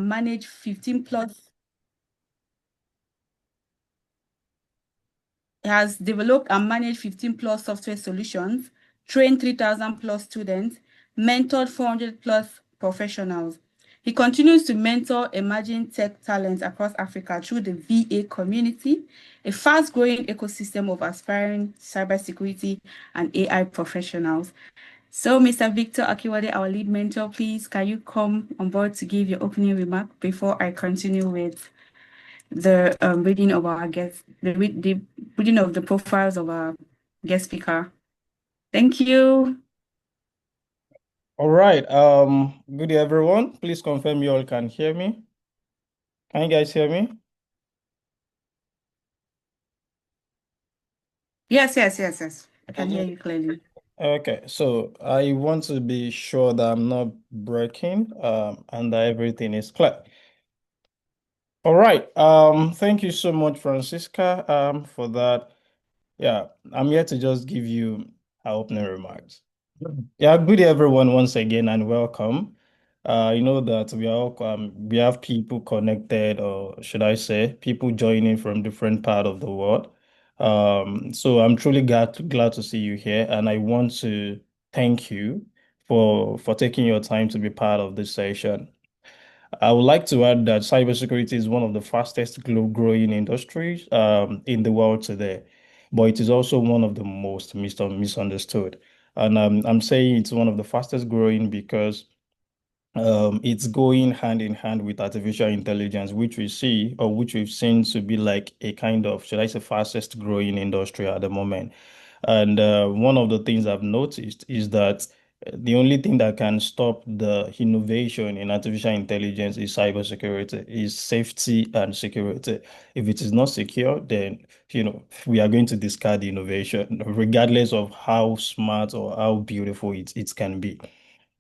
and managed 15 plus. He has developed and managed 15 plus software solutions, trained 3,000 plus students, mentored 400 plus professionals. He continues to mentor emerging tech talents across Africa through the VA community, a fast-growing ecosystem of aspiring cybersecurity and AI professionals. So, Mr. Victor Akiwade, our lead mentor, please, can you come on board to give your opening remark before I continue with the reading of our guest, the reading of the profiles of our guest speaker? Thank you. All right. Good day, everyone. Please confirm you all can hear me. Can you guys hear me? Yes. I can hear you clearly. Okay, so I want to be sure that I'm not breaking, and that everything is clear. All right. Thank you so much, Francisca, for that. Yeah, I'm here to just give you our opening remarks. Yeah, good day, everyone, once again, and welcome. You know that we have people connected, or should I say, people joining from different part of the world. So I'm truly glad to see you here, and I want to thank you for taking your time to be part of this session. I would like to add that cybersecurity is one of the fastest growing industries in the world today, but it is also one of the most misunderstood. And I'm saying it's one of the fastest growing because it's going hand in hand with artificial intelligence, which we see or which we've seen to be like a kind of, should I say, fastest growing industry at the moment. And one of the things I've noticed is that the only thing that can stop the innovation in artificial intelligence is cybersecurity, is safety and security. If it is not secure, then we are going to discard the innovation, regardless of how smart or how beautiful it can be.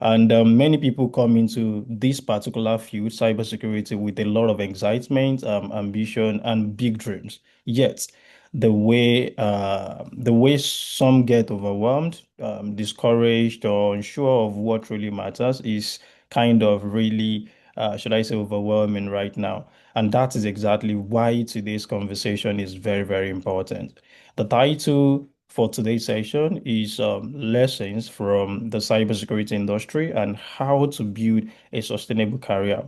And many people come into this particular field, cybersecurity, with a lot of excitement, ambition, and big dreams. Yet, the way some get overwhelmed, discouraged, or unsure of what really matters is kind of really, should I say, overwhelming right now. And that is exactly why today's conversation is very, very important. The title for today's session is lessons from the cybersecurity industry and how to build a sustainable career.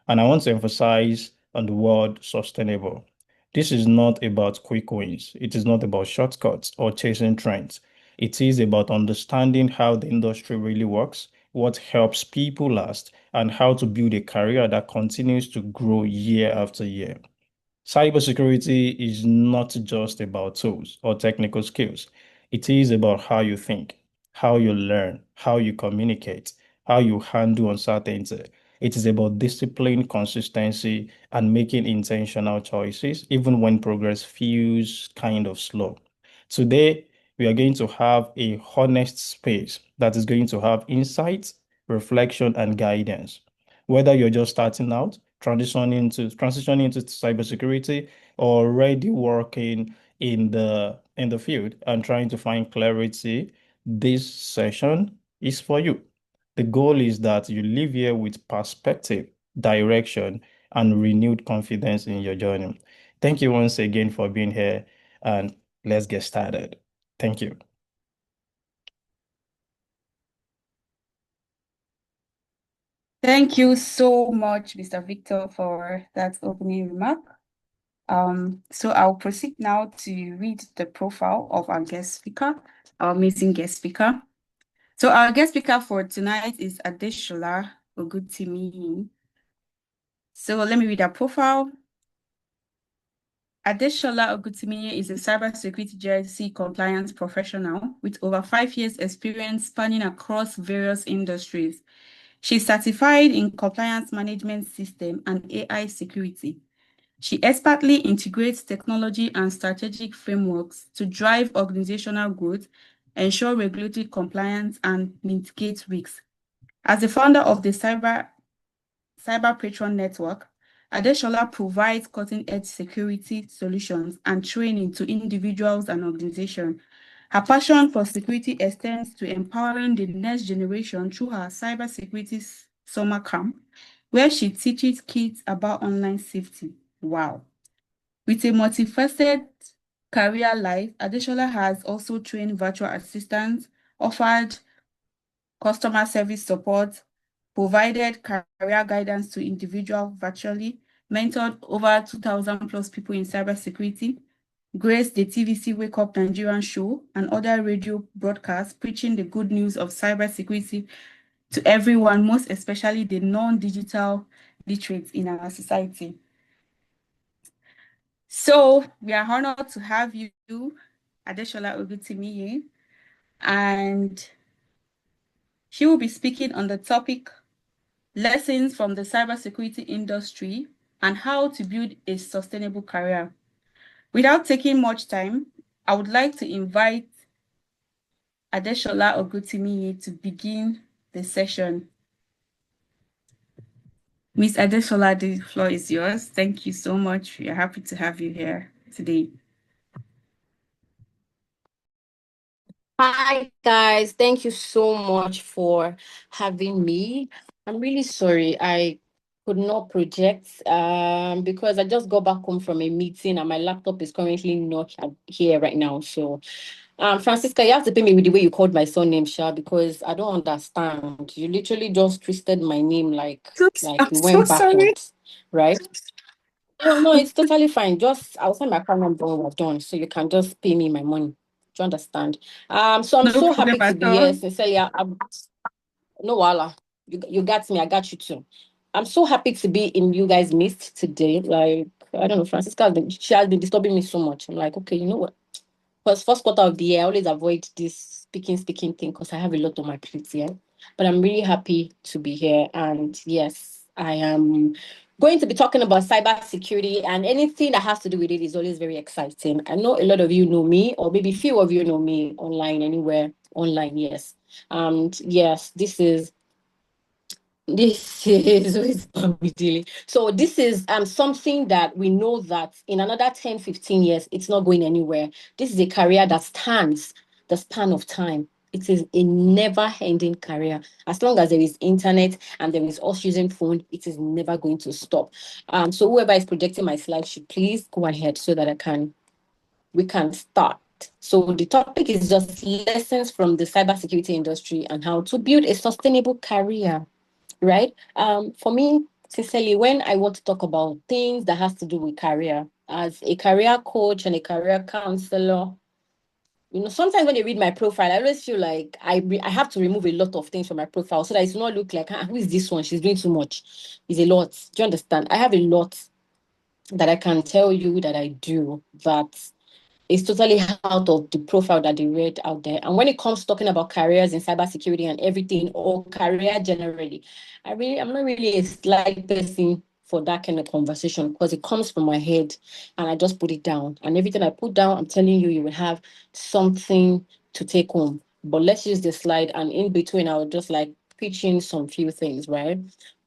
And I want to emphasize on the word sustainable. This is not about quick wins. It is not about shortcuts or chasing trends. It is about understanding how the industry really works, what helps people last, and how to build a career that continues to grow year after year. Cybersecurity is not just about tools or technical skills. It is about how you think, how you learn, how you communicate, how you handle uncertainty. It is about discipline, consistency, and making intentional choices, even when progress feels kind of slow. Today, we are going to have a honest space that is going to have insights, reflection, and guidance. Whether you're just starting out, transitioning into cybersecurity, or already working in the field and trying to find clarity, this session is for you. The goal is that you live here with perspective, direction, and renewed confidence in your journey. Thank you once again for being here, and let's get started. Thank you. Thank you so much, Mr. Victor, for that opening remark. So I'll proceed now to read the profile of our guest speaker, our amazing guest speaker. So our guest speaker for tonight is Adesola Oguntimehin. So let me read our profile. Adesola Oguntimehin is a cybersecurity GRC compliance professional with over 5 years experience spanning across various industries. She's certified in compliance management system and AI security. She expertly integrates technology and strategic frameworks to drive organizational growth, ensure regulatory compliance, and mitigate risks. As the founder of the Cyber Patron Network, Adesola provides cutting-edge security solutions and training to individuals and organizations. Her passion for security extends to empowering the next generation through her cybersecurity summer camp, where she teaches kids about online safety. Wow. With a multifaceted career life, Adesola has also trained virtual assistants, offered customer service support, provided career guidance to individuals virtually, mentored over 2,000 plus people in cybersecurity, graced the TVC Wake Up Nigerian show and other radio broadcasts preaching the good news of cybersecurity to everyone, most especially the non-digital literates in our society. So we are honored to have you, Adesola Oguntimehin, and she will be speaking on the topic lessons from the cybersecurity industry and how to build a sustainable career. Without taking much time, I would like to invite Adesola Oguntimehin to begin the session. Ms. Adesola, the floor is yours. Thank you so much. We are happy to have you here today. Hi, guys. Thank you so much for having me. I'm really sorry I could not project because I just got back home from a meeting and my laptop is currently not here right now. So, Francisca, you have to pay me with the way you called my surname, Sha, because I don't understand. You literally just twisted my name like I'm you so went sorry. backwards, right? No, it's totally fine. Just I'll send my account number when we're done, so you can just pay me my money. Do you understand? So I'm No so problem happy to at be all. here. Sincerely, no wala. You got me. I got you too. I'm so happy to be in you guys' midst today. Like I don't know, she has been disturbing me so much. I'm like, okay, you know what? Because first quarter of the year, I always avoid this speaking thing because I have a lot on my plate here. But I'm really happy to be here. And yes, I am going to be talking about cybersecurity, and anything that has to do with it is always very exciting. I know a lot of you know me, or maybe few of you know me online, anywhere online, yes. And yes, this is so this is something that we know that in another 10, 15 years it's not going anywhere. This is a career that stands the span of time. It is a never ending career. As long as there is internet and there is us using phone, it is never going to stop. So whoever is projecting my slide should please go ahead so that we can start. So the topic is just lessons from the cybersecurity industry and how to build a sustainable career, right? For me, sincerely, when I want to talk about things that has to do with career, as a career coach and a career counselor, sometimes when they read my profile, I always feel like I have to remove a lot of things from my profile so that it's not look like, who is this one? She's doing too much. It's a lot. Do you understand? I have a lot that I can tell you that I do that is totally out of the profile that they read out there. And when it comes to talking about careers in cybersecurity and everything, or career generally, I'm not really a slight person for that kind of conversation because it comes from my head and I just put it down. And everything I put down, I'm telling you, you will have something to take home. But let's use the slide, and in between, I will just like pitch in some few things, right?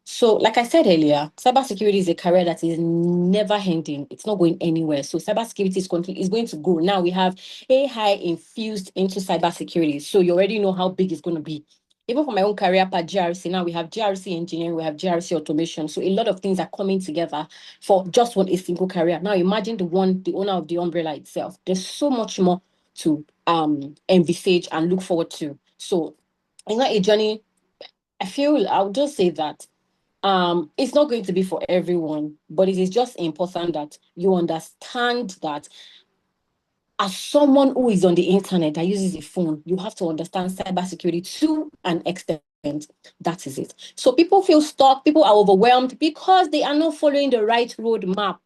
So, like I said earlier, cybersecurity is a career that is never ending. It's not going anywhere. So, cybersecurity is going to grow. Now we have AI infused into cybersecurity. So, you already know how big it's going to be. Even for my own career path, GRC, now we have GRC engineering, we have GRC automation. So, a lot of things are coming together for just a single career. Now, imagine the owner of the umbrella itself. There's so much more to envisage and look forward to. So, it's not a journey. I'll just say that it's not going to be for everyone, but it is just important that you understand that as someone who is on the internet that uses a phone, you have to understand cybersecurity to an extent. That is it. So people feel stuck, people are overwhelmed because they are not following the right roadmap.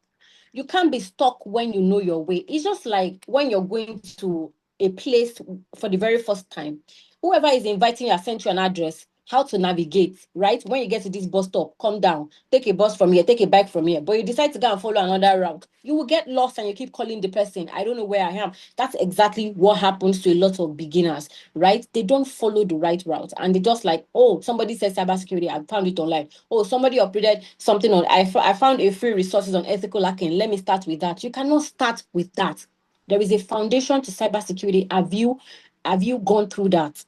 You can't be stuck when you know your way. It's just like when you're going to a place for the very first time. Whoever is inviting you, sent you an address, how to navigate, right? When you get to this bus stop, come down, take a bus from here, take a bike from here, but you decide to go and follow another route. You will get lost and you keep calling the person, I don't know where I am. That's exactly what happens to a lot of beginners, right? They don't follow the right route and they just like, oh, somebody said cybersecurity, I found it online. Oh, somebody uploaded something on, I found a free resources on ethical hacking. Let me start with that. You cannot start with that. There is a foundation to cybersecurity. Have you gone through that?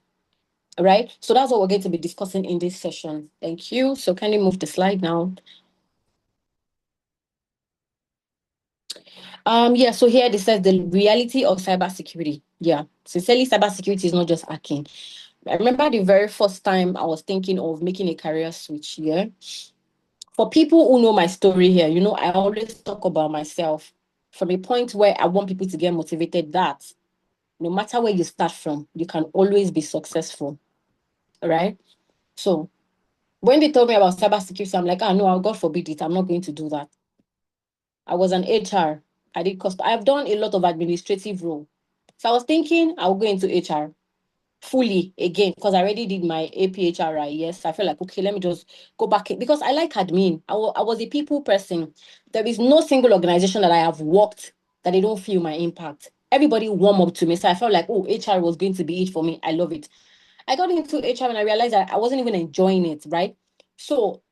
right? So that's what we're going to be discussing in this session. Thank you. So can you move the slide now? Yeah, so here this says the reality of cybersecurity. Yeah, sincerely, cybersecurity is not just hacking. I remember the very first time I was thinking of making a career switch. Yeah, for people who know my story here, you know, I always talk about myself from a point where I want people to get motivated that no matter where you start from, you can always be successful, right? So when they told me about cybersecurity, I'm like, no, God forbid it. I'm not going to do that. I was an HR. I did cost. I've done a lot of administrative role. So I was thinking I'll go into HR fully again because I already did my APHRI. Yes, I feel like, okay, let me just go back because I like admin. I was a people person. There is no single organization that I have worked that they don't feel my impact. Everybody warm up to me. So I felt like, oh, HR was going to be it for me. I love it. I got into HR and I realized that I wasn't even enjoying it, right? So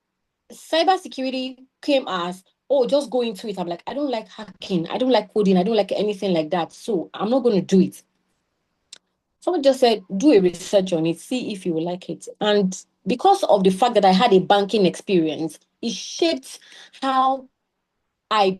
cybersecurity came as, oh, just go into it. I'm like, I don't like hacking. I don't like coding. I don't like anything like that. So I'm not going to do it. Someone just said, do a research on it, see if you will like it. And because of the fact that I had a banking experience, it shaped how I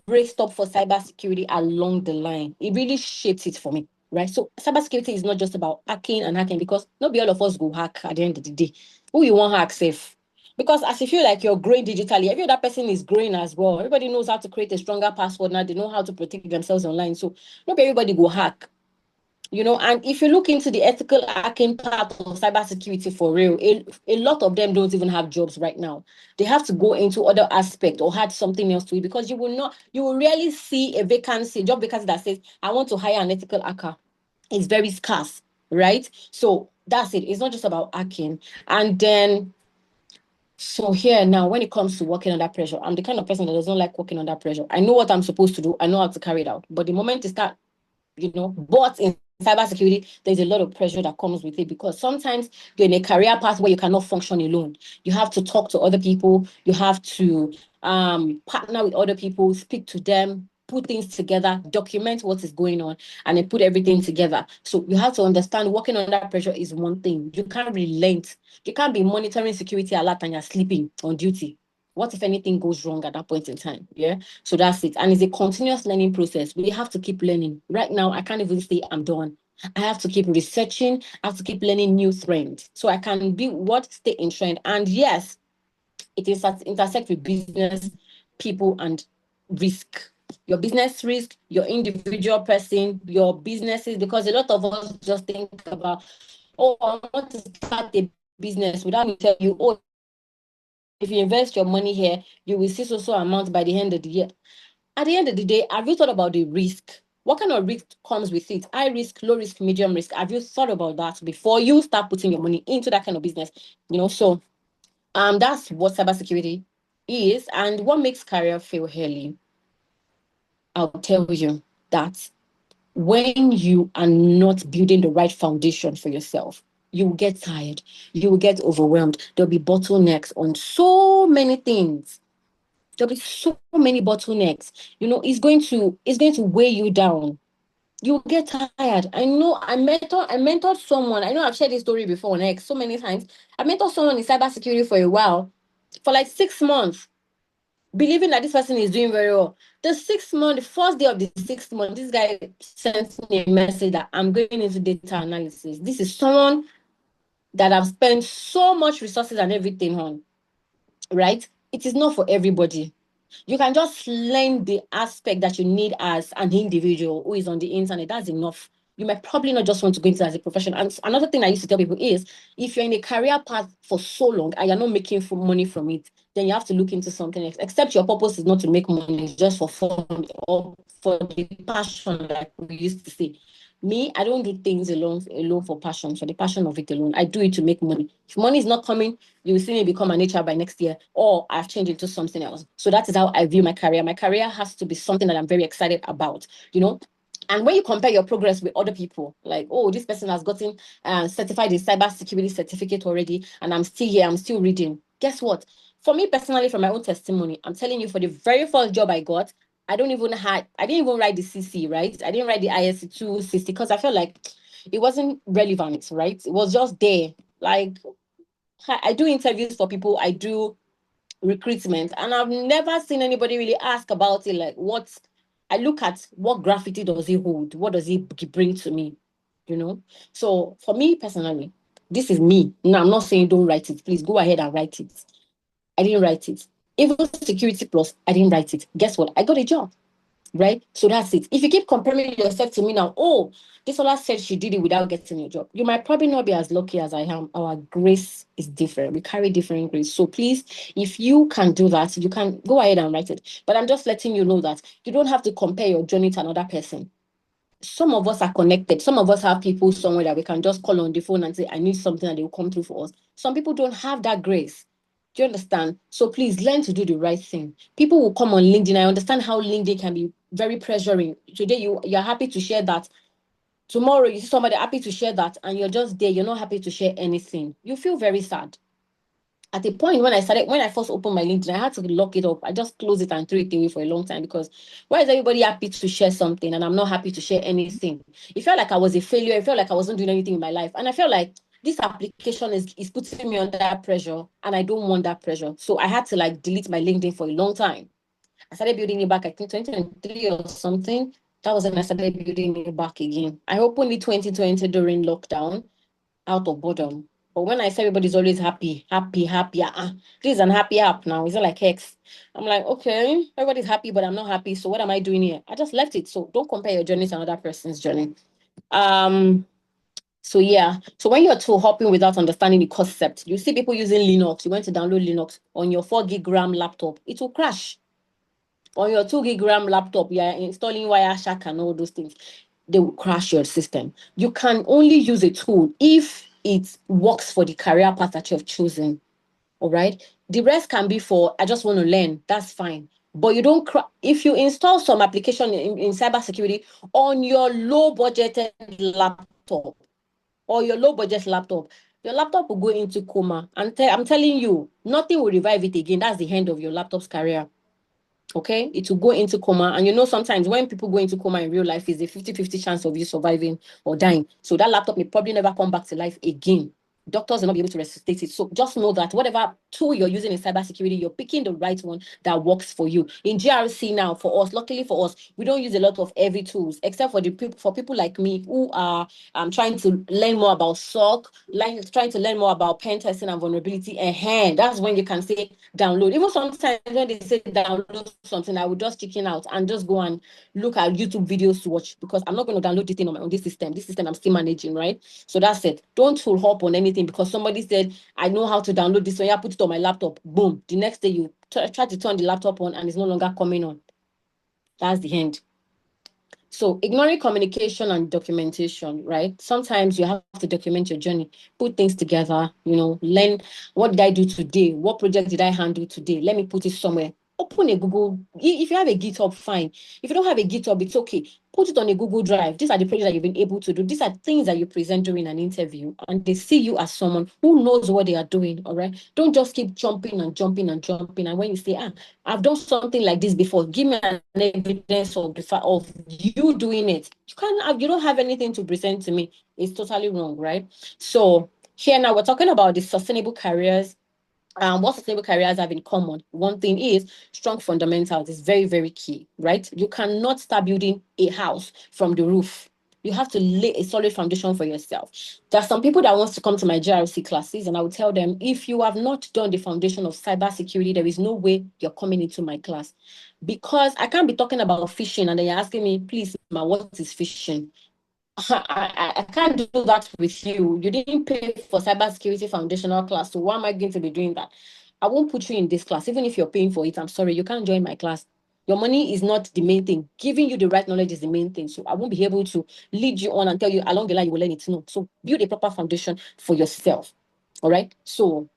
braced up for cybersecurity along the line. It really shaped it for me, right? So cybersecurity is not just about hacking and hacking because not be all of us go hack at the end of the day. Who you want hack safe? Because as you feel like you're growing digitally, every other person is growing as well. Everybody knows how to create a stronger password now. They know how to protect themselves online. So not everybody go hack. You know, and if you look into the ethical hacking part of cybersecurity for real, a lot of them don't even have jobs right now. They have to go into other aspect or add something else to it because you will rarely see a vacancy, job vacancy that says, I want to hire an ethical hacker. It's very scarce, right? So that's it. It's not just about hacking. And then, so here now, when it comes to working under pressure, I'm the kind of person that doesn't like working under pressure. I know what I'm supposed to do. I know how to carry it out. But the moment you start, but in cybersecurity, there's a lot of pressure that comes with it because sometimes you're in a career path where you cannot function alone. You have to talk to other people. You have to partner with other people, speak to them, put things together, document what is going on, and then put everything together. So you have to understand working under pressure is one thing. You can't relent. You can't be monitoring security alert and you're sleeping on duty. What if anything goes wrong at that point in time? Yeah. So that's it. And it's a continuous learning process. We have to keep learning. Right now, I can't even say I'm done. I have to keep researching. I have to keep learning new trends. So I can be stay in trend. And yes, it is intersect with business, people, and risk. Your business risk, your individual person, your businesses, because a lot of us just think about, oh, I want to start a business without me tell you, oh, if you invest your money here, you will see so amount by the end of the year. At the end of the day, have you thought about the risk? What kind of risk comes with it? High risk, low risk, medium risk. Have you thought about that before you start putting your money into that kind of business? So that's what cybersecurity is. And what makes career feel early? I'll tell you that when you are not building the right foundation for yourself, you will get tired, you will get overwhelmed. There'll be bottlenecks on so many things. There'll be so many bottlenecks. It's going to weigh you down. You get tired. I know I mentored someone. I know I've shared this story before, like so many times. I mentored someone in cybersecurity for a while, for like 6 months, believing that this person is doing very well. The 6th month, the first day of the 6th month, this guy sent me a message that I'm going into data analysis. This is someone that I've spent so much resources and everything on, right? It is not for everybody. You can just learn the aspect that you need as an individual who is on the internet. That's enough. You might probably not just want to go into it as a profession. And another thing I used to tell people is, if you're in a career path for so long and you're not making money from it, then you have to look into something else. Except your purpose is not to make money, it's just for fun or for the passion, like we used to say. Me, I don't do things alone for passion, for the passion of it alone. I do it to make money. If money is not coming, you will see me become an HR by next year, or I've changed into something else. So that is how I view my career. My career has to be something that I'm very excited about, And when you compare your progress with other people, like, oh, this person has gotten certified in cybersecurity certificate already, and I'm still here, I'm still reading. Guess what? For me personally, from my own testimony, I'm telling you, for the very first job I got, I didn't even write the CC, right? I didn't write the ISC 260 because I felt like, it wasn't relevant, right? It was just there. Like, I do interviews for people, I do recruitment, and I've never seen anybody really ask about it. Like, what I look at, what graffiti does it hold? What does it bring to me? You know? So for me personally, this is me. Now, I'm not saying don't write it. Please go ahead and write it. I didn't write it. Even Security Plus, I didn't write it. Guess what? I got a job. Right? So that's it. If you keep comparing yourself to me now, oh, Adesola said she did it without getting a job, you might probably not be as lucky as I am. Our grace is different. We carry different grace. So please, if you can do that, you can go ahead and write it. But I'm just letting you know that you don't have to compare your journey to another person. Some of us are connected. Some of us have people somewhere that we can just call on the phone and say, I need something, and they will come through for us. Some people don't have that grace. Do you understand? So please learn to do the right thing. People will come on LinkedIn. I understand how LinkedIn can be very pressuring. Today you're happy to share that. Tomorrow you see somebody happy to share that, and you're just there. You're not happy to share anything. You feel very sad. At a point when I first opened my LinkedIn, I had to lock it up. I just closed it and threw it away for a long time, because why is everybody happy to share something and I'm not happy to share anything? It felt like I was a failure. It felt like I wasn't doing anything in my life. And I felt like this application is putting me under that pressure, and I don't want that pressure. So I had to like delete my LinkedIn for a long time. I started building it back, I think 2023 or something. That was when I started building it back again. I opened it 2020 during lockdown, out of boredom. But when I say everybody's always happy, this is an happy app now. It's not like X. I'm like, okay, everybody's happy, but I'm not happy. So what am I doing here? I just left it. So don't compare your journey to another person's journey. So yeah. So when you're tool hopping without understanding the concept, you see people using Linux. You went to download Linux on your 4 gig RAM laptop. It will crash. On your 2 gig RAM laptop, you are installing Wireshark and all those things. They will crash your system. You can only use a tool if it works for the career path that you have chosen. All right. The rest can be for, I just want to learn. That's fine. But you don't, if you install some application in cybersecurity on your low budgeted laptop or your low budget laptop, your laptop will go into coma. And I'm telling you, nothing will revive it again. That's the end of your laptop's career. Okay, it will go into coma. And you know, sometimes when people go into coma in real life, is a 50-50 chance of you surviving or dying. So that laptop may probably never come back to life again. Doctors will not be able to resuscitate it. So just know that whatever tool you're using in cybersecurity, you're picking the right one that works for you. In GRC now, for us, luckily for us, we don't use a lot of heavy tools, except for people like me who are trying to learn more about SOC, trying to learn more about pen testing and vulnerability. And that's when you can say download. Even sometimes when they say download something, I would just chicken out and just go and look at YouTube videos to watch, because I'm not going to download this thing on this system. This system I'm still managing, right? So that's it. Don't tool hop on anything because somebody said, I know how to download this, so yeah, put it on my laptop. Boom. The next day you try to turn the laptop on and it's no longer coming on. That's the end. So ignoring communication and documentation, right? Sometimes you have to document your journey, put things together, learn, what did I do today? What project did I handle today? Let me put it somewhere. Open a Google. If you have a GitHub, fine. If you don't have a GitHub, it's okay. Put it on a Google Drive. These are the projects that you've been able to do. These are things that you present during an interview, and they see you as someone who knows what they are doing, all right? Don't just keep jumping and jumping and jumping. And when you say, I've done something like this before, give me an evidence of you doing it. You don't have anything to present to me. It's totally wrong, right? So here now we're talking about the sustainable careers. What sustainable careers have in common? One thing is strong fundamentals is very, very key, right? You cannot start building a house from the roof. You have to lay a solid foundation for yourself. There are some people that wants to come to my GRC classes, and I will tell them, if you have not done the foundation of cybersecurity, there is no way you're coming into my class. Because I can't be talking about phishing and then you're asking me, please, ma, what is phishing? I can't do that with you. You didn't pay for cybersecurity foundational class, so why am I going to be doing that? I won't put you in this class, even if you're paying for it. I'm sorry, you can't join my class. Your money is not the main thing. Giving you the right knowledge is the main thing. So I won't be able to lead you on and tell you along the line you will learn it. No. So build a proper foundation for yourself. All right. So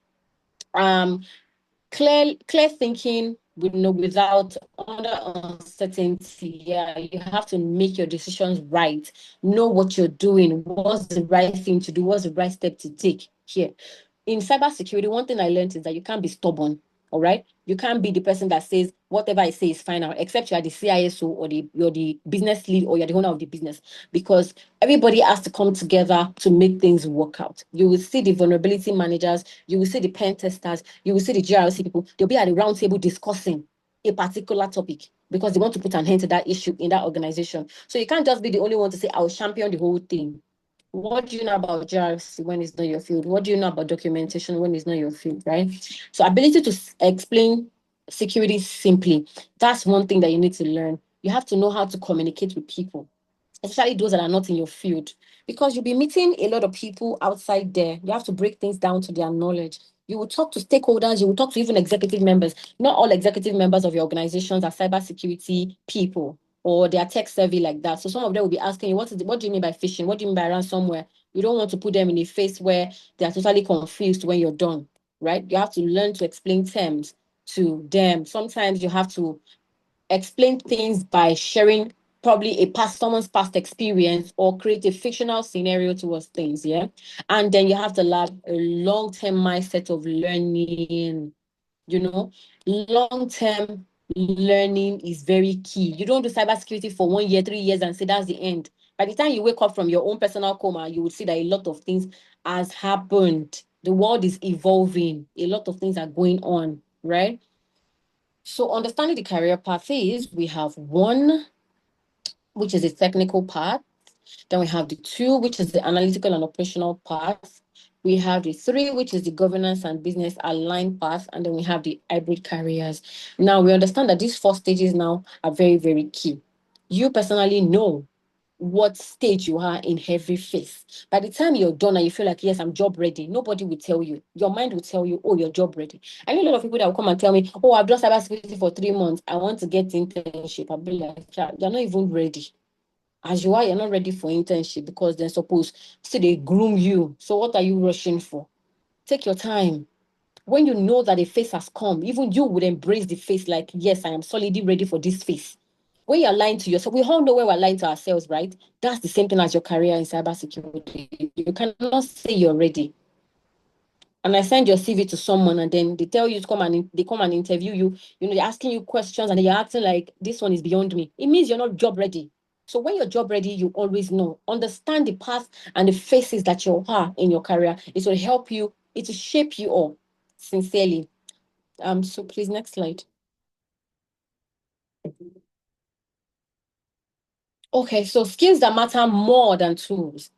clear thinking, without under uncertainty. Yeah, you have to make your decisions right. Know what you're doing. What's the right thing to do? What's the right step to take here? In cybersecurity, one thing I learned is that you can't be stubborn. All right. You can't be the person that says whatever I say is final, except you are the CISO or you're the business lead or you're the owner of the business, because everybody has to come together to make things work out. You will see the vulnerability managers, you will see the pen testers, you will see the GRC people. They'll be at a round table discussing a particular topic because they want to put an end to that issue in that organization. So you can't just be the only one to say, I'll champion the whole thing. What do you know about GRC when it's not your field? What do you know about documentation when it's not your field, right? So ability to explain security simply, that's one thing that you need to learn. You have to know how to communicate with people, especially those that are not in your field, because you'll be meeting a lot of people outside there. You have to break things down to their knowledge. You will talk to stakeholders, you will talk to even executive members. Not all executive members of your organizations are cybersecurity people, or they are tech savvy like that. So some of them will be asking you, what do you mean by phishing? What do you mean by ransomware? You don't want to put them in a phase where they are totally confused when you're done, right? You have to learn to explain terms to them. Sometimes you have to explain things by sharing probably someone's past experience or create a fictional scenario towards things, yeah? And then you have to have a long-term mindset of learning, long-term learning is very key. You don't do cybersecurity for 1 year, 3 years and say that's the end. By the time you wake up from your own personal coma, you will see that a lot of things has happened. The world is evolving. A lot of things are going on, right? So understanding the career path is, we have 1, which is the technical part. Then we have the 2, which is the analytical and operational path. We have the 3, which is the governance and business aligned path. And then we have the hybrid careers. Now, we understand that these 4 stages now are very, very key. You personally know what stage you are in every phase. By the time you're done and you feel like, yes, I'm job ready, nobody will tell you. Your mind will tell you, oh, you're job ready. I know a lot of people that will come and tell me, oh, I've done cybersecurity for 3 months. I want to get internship. I'll be like, you're not even ready. As you are, you're not ready for internship, because they're supposed to they groom you. So what are you rushing for? Take your time. When you know that a phase has come, even you would embrace the phase like, yes, I am solidly ready for this phase. When you're lying to yourself, we all know when we're lying to ourselves, right? That's the same thing as your career in cybersecurity. You cannot say you're ready. And I send your CV to someone and then they tell you to come and interview you. They're asking you questions and then you're acting like this one is beyond me. It means you're not job ready. So when you're job ready, you always know. Understand the path and the phases that you are in your career. It will help you. It will shape you all, sincerely. So please, next slide. Okay, so skills that matter more than tools.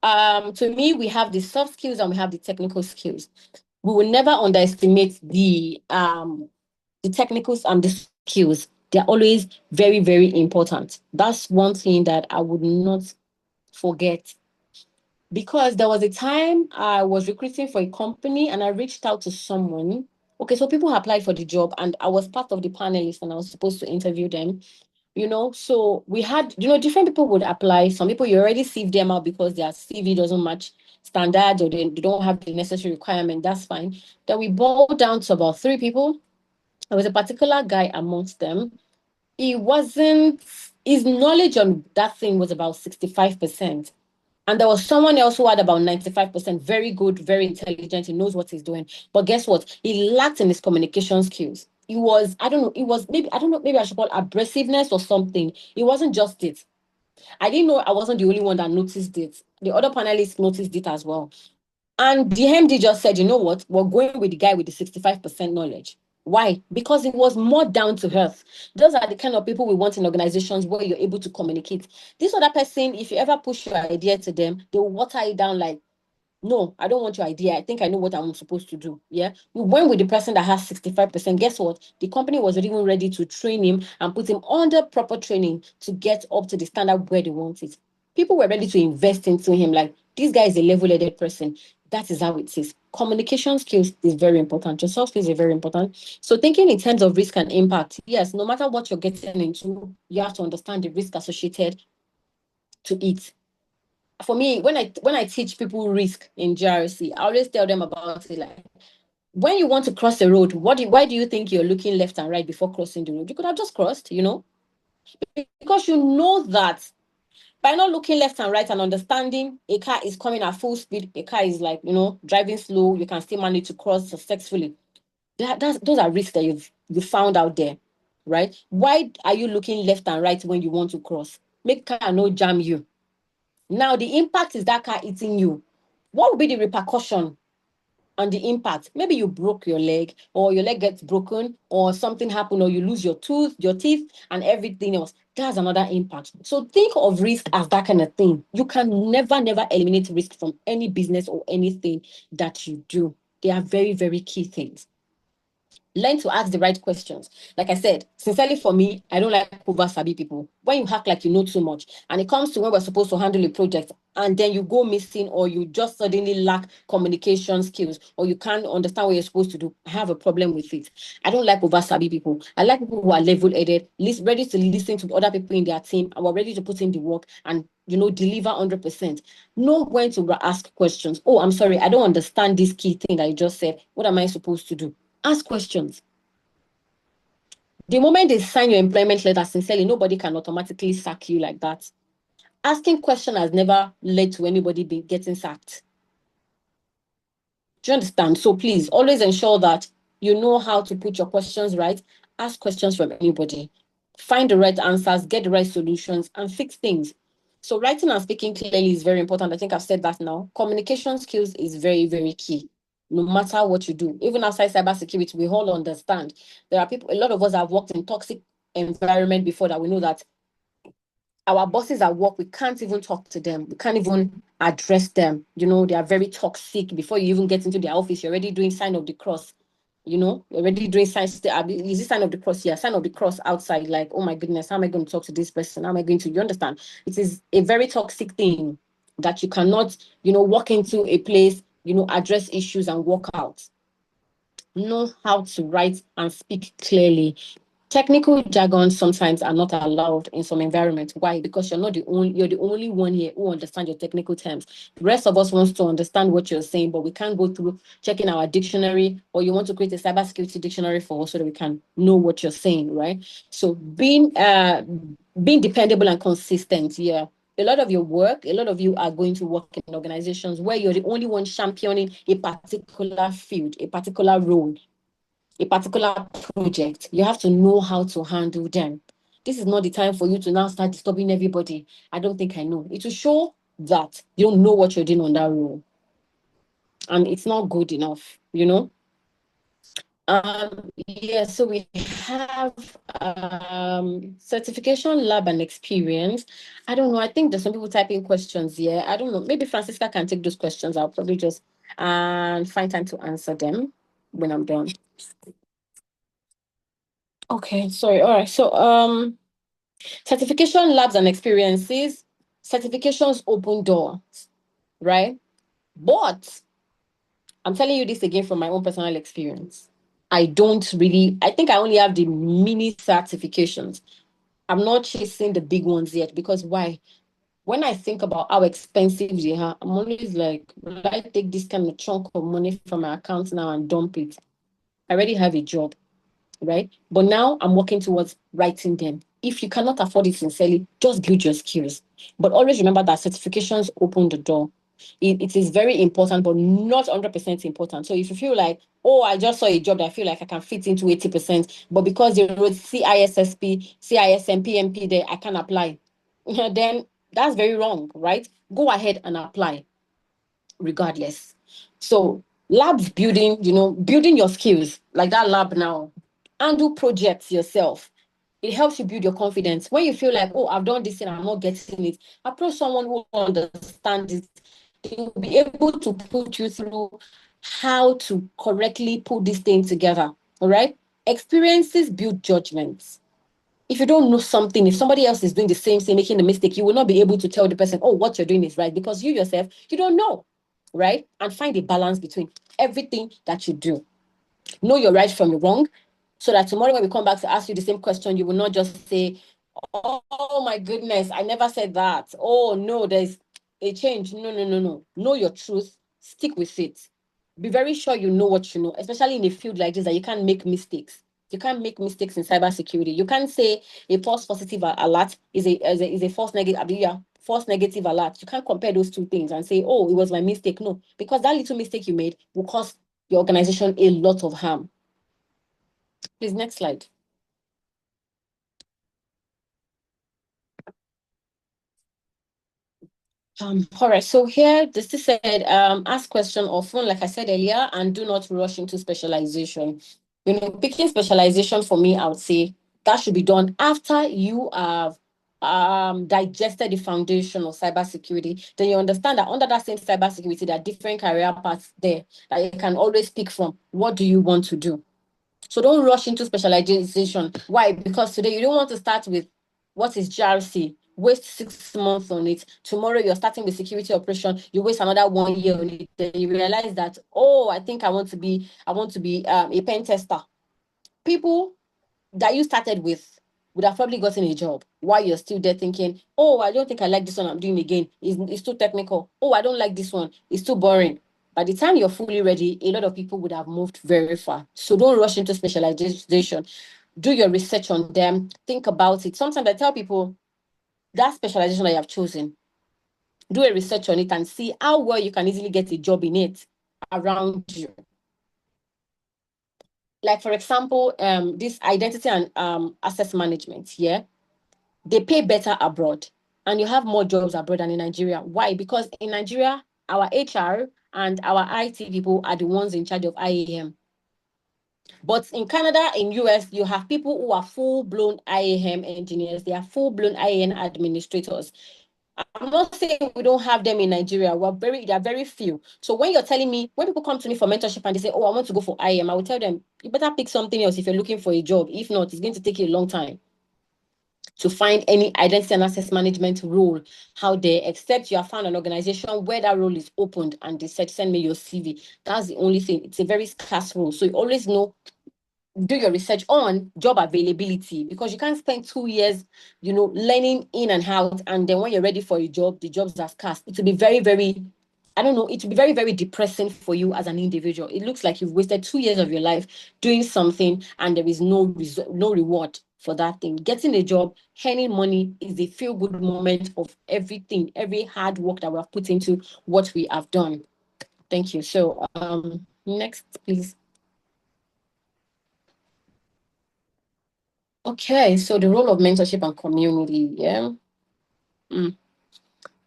To me, we have the soft skills and we have the technical skills. We will never underestimate the technicals and the skills. They're always very, very important. That's one thing that I would not forget. Because there was a time I was recruiting for a company and I reached out to someone. Okay, so people applied for the job and I was part of the panelists and I was supposed to interview them. So we had, different people would apply. Some people, you already sieve them out because their CV doesn't match standards or they don't have the necessary requirement. That's fine. Then we boiled down to about 3 people. There was a particular guy amongst them. His knowledge on that thing was about 65%. And there was someone else who had about 95%, very good, very intelligent. He knows what he's doing. But guess what? He lacked in his communication skills. Maybe I should call it abrasiveness or something. It wasn't just it. I didn't know I wasn't the only one that noticed it. The other panelists noticed it as well. And the MD just said, you know what? We're going with the guy with the 65% knowledge. Why? Because it was more down to earth. Those are the kind of people we want in organizations where you're able to communicate. This other person, if you ever push your idea to them, they will water it down like, no, I don't want your idea. I think I know what I'm supposed to do. Yeah. We went with the person that has 65%. Guess what? The company was even ready to train him and put him under proper training to get up to the standard where they want it. People were ready to invest into him. Like, this guy is a level-headed person. That is how it is. Communication skills is very important. Your soft skills are very important. So thinking in terms of risk and impact, yes, no matter what you're getting into, you have to understand the risk associated to it. For me, when I teach people risk in GRC, I always tell them about it. Like, when you want to cross the road, why do you think you're looking left and right before crossing the road? You could have just crossed, because you know that by not looking left and right and understanding a car is coming at full speed, a car is like, driving slow, you can still manage to cross successfully. Those are risks that you found out there, right? Why are you looking left and right when you want to cross? Make car no jam you. Now the impact is that car hitting you. What will be the repercussion on the impact? Maybe you broke your leg, or your leg gets broken, or something happened, or you lose your teeth, and everything else. That's another impact. So think of risk as that kind of thing. You can never eliminate risk from any business or anything that you do. They are very, very key things. Learn to ask the right questions. Like I said, sincerely for me, I don't like over sabi people. When you act like you know too much, and it comes to when we're supposed to handle a project, and then you go missing, or you just suddenly lack communication skills, or you can't understand what you're supposed to do, I have a problem with it. I don't like over sabi people. I like people who are level-headed, ready to listen to other people in their team, and we're ready to put in the work and deliver 100%. Know when to ask questions. Oh, I'm sorry, I don't understand this key thing that you just said. What am I supposed to do? Ask questions. The moment they sign your employment letter, sincerely, nobody can automatically sack you like that. Asking questions has never led to anybody getting sacked. Do you understand? So please, always ensure that you know how to put your questions right. Ask questions from anybody. Find the right answers, get the right solutions, and fix things. So writing and speaking clearly is very important. I think I've said that now. Communication skills is very, very key. No matter what you do, even outside cybersecurity, we all understand. There are people, a lot of us have worked in toxic environment before, that we know that our bosses at work, we can't even talk to them. We can't even address them. They are very toxic. Before you even get into their office, you're already doing sign of the cross. You're already doing signs. Is this sign of the cross? Yeah, sign of the cross outside. Like, oh my goodness, how am I going to talk to this person? How am I going to? You understand? It is a very toxic thing that you cannot, walk into a place, address issues and walk out. Know how to write and speak clearly. Technical jargon sometimes are not allowed in some environments. Why? Because you're the only one here who understands your technical terms. The rest of us wants to understand what you're saying, but we can't go through checking our dictionary, or you want to create a cybersecurity dictionary for us so that we can know what you're saying, right? So being dependable and consistent, yeah. A lot of you are going to work in organizations where you're the only one championing a particular field, a particular role, a particular project. You have to know how to handle them. This is not the time for you to now start disturbing everybody. I don't think I know. It will show that you don't know what you're doing on that role. And it's not good enough, Yeah, so we have certification, lab, and experience. I don't know. I think there's some people typing questions here. I don't know. Maybe Francisca can take those questions. I'll probably just find time to answer them when I'm done. Okay, sorry. All right. So certification, labs, and experiences. Certifications open doors, right? But I'm telling you this again from my own personal experience. I think I only have the mini certifications. I'm not chasing the big ones yet, because why? When I think about how expensive they are, I'm always like, will I take this kind of chunk of money from my account now and dump it? I already have a job, right? But now I'm working towards writing them. If you cannot afford it sincerely, just build your skills. But always remember that certifications open the door. It is very important, but not 100% important. So if you feel like, oh, I just saw a job that I feel like I can fit into 80%, but because they wrote CISSP, CISM, PMP there, I can apply, then that's very wrong, right? Go ahead and apply regardless. So labs building, building your skills, like that lab now, and do projects yourself. It helps you build your confidence. When you feel like, oh, I've done this and I'm not getting it, approach someone who understands it. They will be able to put you through how to correctly put this thing together. All right. Experiences build judgments. If you don't know something, if somebody else is doing the same thing, making the mistake, you will not be able to tell the person, oh, what you're doing is right, because you yourself, you don't know, right? And find a balance between everything that you do. Know your right from your wrong, so that tomorrow when we come back to ask you the same question, you will not just say, oh my goodness, I never said that. Oh no, there's a change. No. Know your truth, stick with it. Be very sure you know what you know, especially in a field like this, that you can't make mistakes. You can't make mistakes in cybersecurity. You can't say a false positive alert is a false negative. Yeah, false negative alert. You can't compare those two things and say, oh, it was my mistake. No, because that little mistake you made will cause your organization a lot of harm. Please, next slide. All right, so here this said, ask question often, like I said earlier, and do not rush into specialization. Picking specialization for me, I would say that should be done after you have digested the foundation of cybersecurity. Then you understand that under that same cybersecurity, there are different career paths there that you can always pick from. What do you want to do? So don't rush into specialization. Why? Because today you don't want to start with what is GRC, waste 6 months on it. Tomorrow you're starting with security operation, you waste another 1 year on it. Then you realize that, oh, I think I want to be a pen tester. People that you started with would have probably gotten a job while you're still there thinking, oh, I don't think I like this one I'm doing again. It's too technical. Oh, I don't like this one. It's too boring. By the time you're fully ready, a lot of people would have moved very far. So don't rush into specialization. Do your research on them. Think about it. Sometimes I tell people that specialization that you have chosen, do a research on it and see how well you can easily get a job in it around you. Like, for example, this identity and access management, yeah, they pay better abroad and you have more jobs abroad than in Nigeria. Why? Because in Nigeria, our HR and our IT people are the ones in charge of IAM. But in Canada, in US, you have people who are full-blown IAM engineers. They are full-blown IAM administrators. I'm not saying we don't have them in Nigeria. They are very few. So when you're telling me, when people come to me for mentorship and they say, oh, I want to go for IAM, I will tell them, you better pick something else if you're looking for a job. If not, it's going to take you a long time to find any identity and access management role out there, except you have found an organization where that role is opened and they said, send me your CV. That's the only thing. It's a very scarce role. So you always know, do your research on job availability, because you can't spend 2 years, learning in and out. And then when you're ready for a job, the jobs are scarce. It will be very, very, I don't know, it will be very, very depressing for you as an individual. It looks like you've wasted 2 years of your life doing something and there is no reward for that thing. Getting a job, earning money is the feel-good moment of everything, every hard work that we have put into what we have done. Thank you. So next, please. Okay, so the role of mentorship and community, yeah.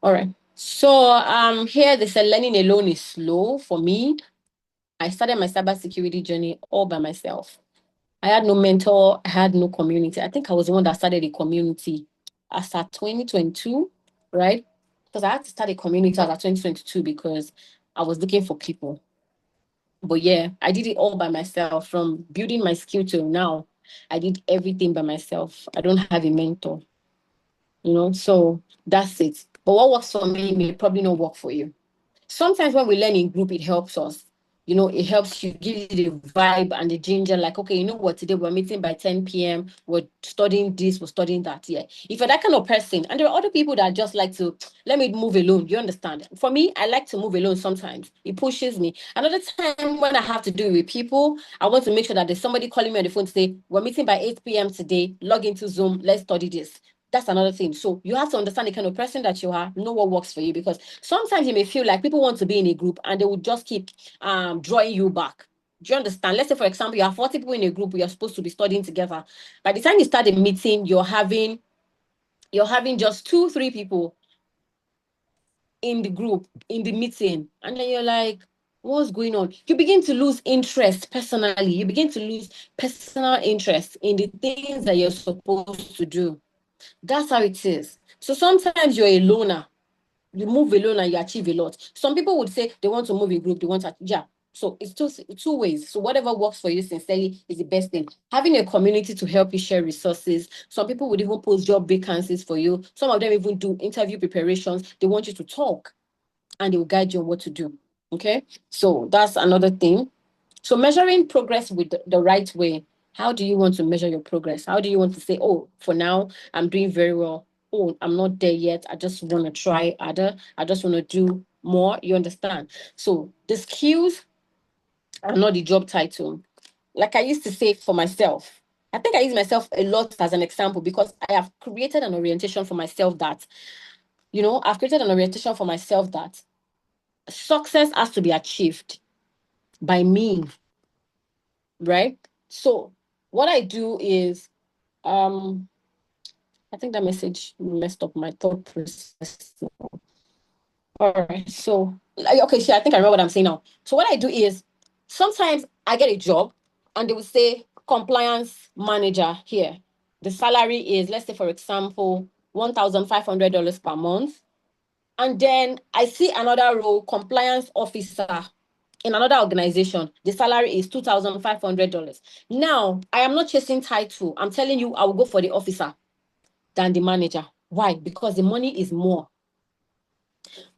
All right. So here they said learning alone is slow. For me, I started my cybersecurity journey all by myself. I had no mentor, I had no community. I think I was the one that started a community as at 2022, right? Because I had to start a community as at 2022 because I was looking for people. But yeah, I did it all by myself, from building my skill till now. I did everything by myself. I don't have a mentor. So that's it. But what works for me may probably not work for you. Sometimes when we learn in group, it helps us. It helps you, give you the vibe and the ginger, like, okay, you know what, today we're meeting by 10 p.m. We're studying this, we're studying that. Yeah. If you're that kind of person, and there are other people that just like to, let me move alone. You understand? For me, I like to move alone sometimes. It pushes me. Another time when I have to do it with people, I want to make sure that there's somebody calling me on the phone to say, we're meeting by 8 p.m. today, log into Zoom, let's study this. That's another thing. So you have to understand the kind of person that you are, know what works for you, because sometimes you may feel like people want to be in a group and they will just keep drawing you back. Do you understand? Let's say, for example, you have 40 people in a group, you're supposed to be studying together. By the time you start a meeting, you're having just 2-3 people in the group, in the meeting, and then you're like, what's going on? You begin to lose interest personally. You begin to lose personal interest in the things that you're supposed to do. That's how it is. So sometimes you're a loner. You move alone and you achieve a lot. Some people would say they want to move in group, they want to, yeah. So it's two ways. So whatever works for you sincerely is the best thing. Having a community to help you share resources. Some people would even post job vacancies for you. Some of them even do interview preparations. They want you to talk and they will guide you on what to do. Okay. So that's another thing. So measuring progress with the right way. How do you want to measure your progress? How do you want to say, oh, for now, I'm doing very well. Oh, I'm not there yet. I just want to try harder. I just want to do more. You understand? So the skills are not the job title. Like I used to say for myself, I think I use myself a lot as an example because I have created an orientation for myself that, I've created an orientation for myself that success has to be achieved by me, right? So what I do is, I think that message messed up my thought process. All right, so okay, sure, I think I remember what I'm saying now. So what I do is, sometimes I get a job and they will say compliance manager here. The salary is, let's say for example, $1,500 per month. And then I see another role, compliance officer, in another organization. The salary is $2,500. Now, I am not chasing title. I'm telling you, I will go for the officer than the manager. Why? Because the money is more.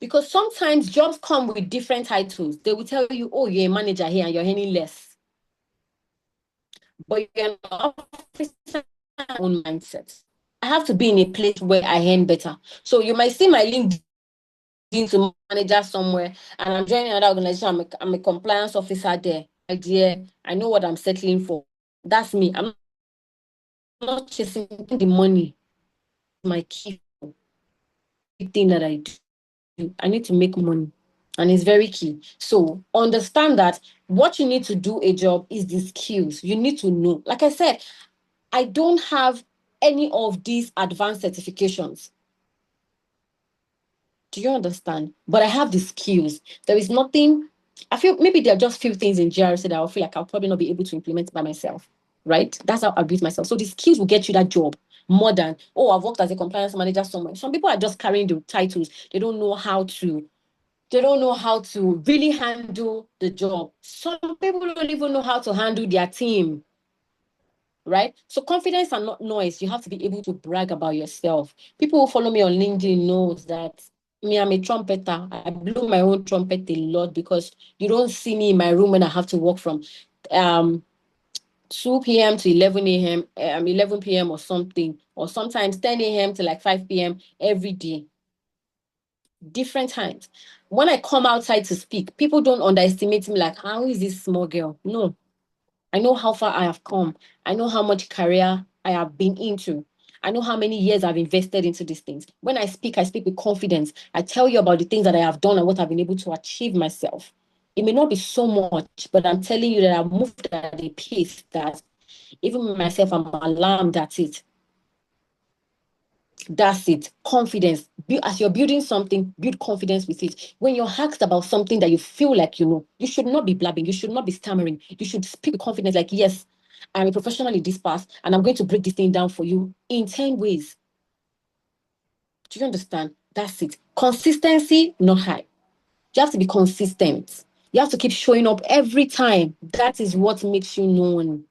Because sometimes jobs come with different titles. They will tell you, oh, you're a manager here and you're earning less. But you're an officer, own mindset. I have to be in a place where I earn better. So you might see my LinkedIn to manager somewhere, and I'm joining another organization. I'm a compliance officer there. Idea, I know what I'm settling for. That's me. I'm not chasing the money. My key thing that I do. I need to make money. And it's very key. So understand that what you need to do a job is the skills. You need to know. Like I said, I don't have any of these advanced certifications. Do you understand? But I have the skills. There is nothing, I feel maybe there are just few things in GRC that I feel like I'll probably not be able to implement by myself, right? That's how I build myself. So the skills will get you that job more than, oh, I've worked as a compliance manager somewhere. Some people are just carrying the titles. They don't know how to really handle the job. Some people don't even know how to handle their team, right? So confidence and not noise. You have to be able to brag about yourself. People who follow me on LinkedIn knows that me, I'm a trumpeter. I blow my own trumpet a lot because you don't see me in my room when I have to work from 2 p.m. to 11 a.m., 11 p.m. or something, or sometimes 10 a.m. to like 5 p.m. every day. Different times. When I come outside to speak, people don't underestimate me like, how is this small girl? No. I know how far I have come. I know how much career I have been into. I know how many years I've invested into these things. When I speak with confidence. I tell you about the things that I have done and what I've been able to achieve myself. It may not be so much, but I'm telling you that I've moved at a pace that even myself, I'm alarmed at it. That's it. Confidence. As you're building something, build confidence with it. When you're asked about something that you feel like you know, you should not be blabbing. You should not be stammering. You should speak with confidence like, yes, I'm a professional in this path, and I'm going to break this thing down for you in 10 ways. Do you understand? That's it. Consistency, not hype. You have to be consistent. You have to keep showing up every time. That is what makes you known.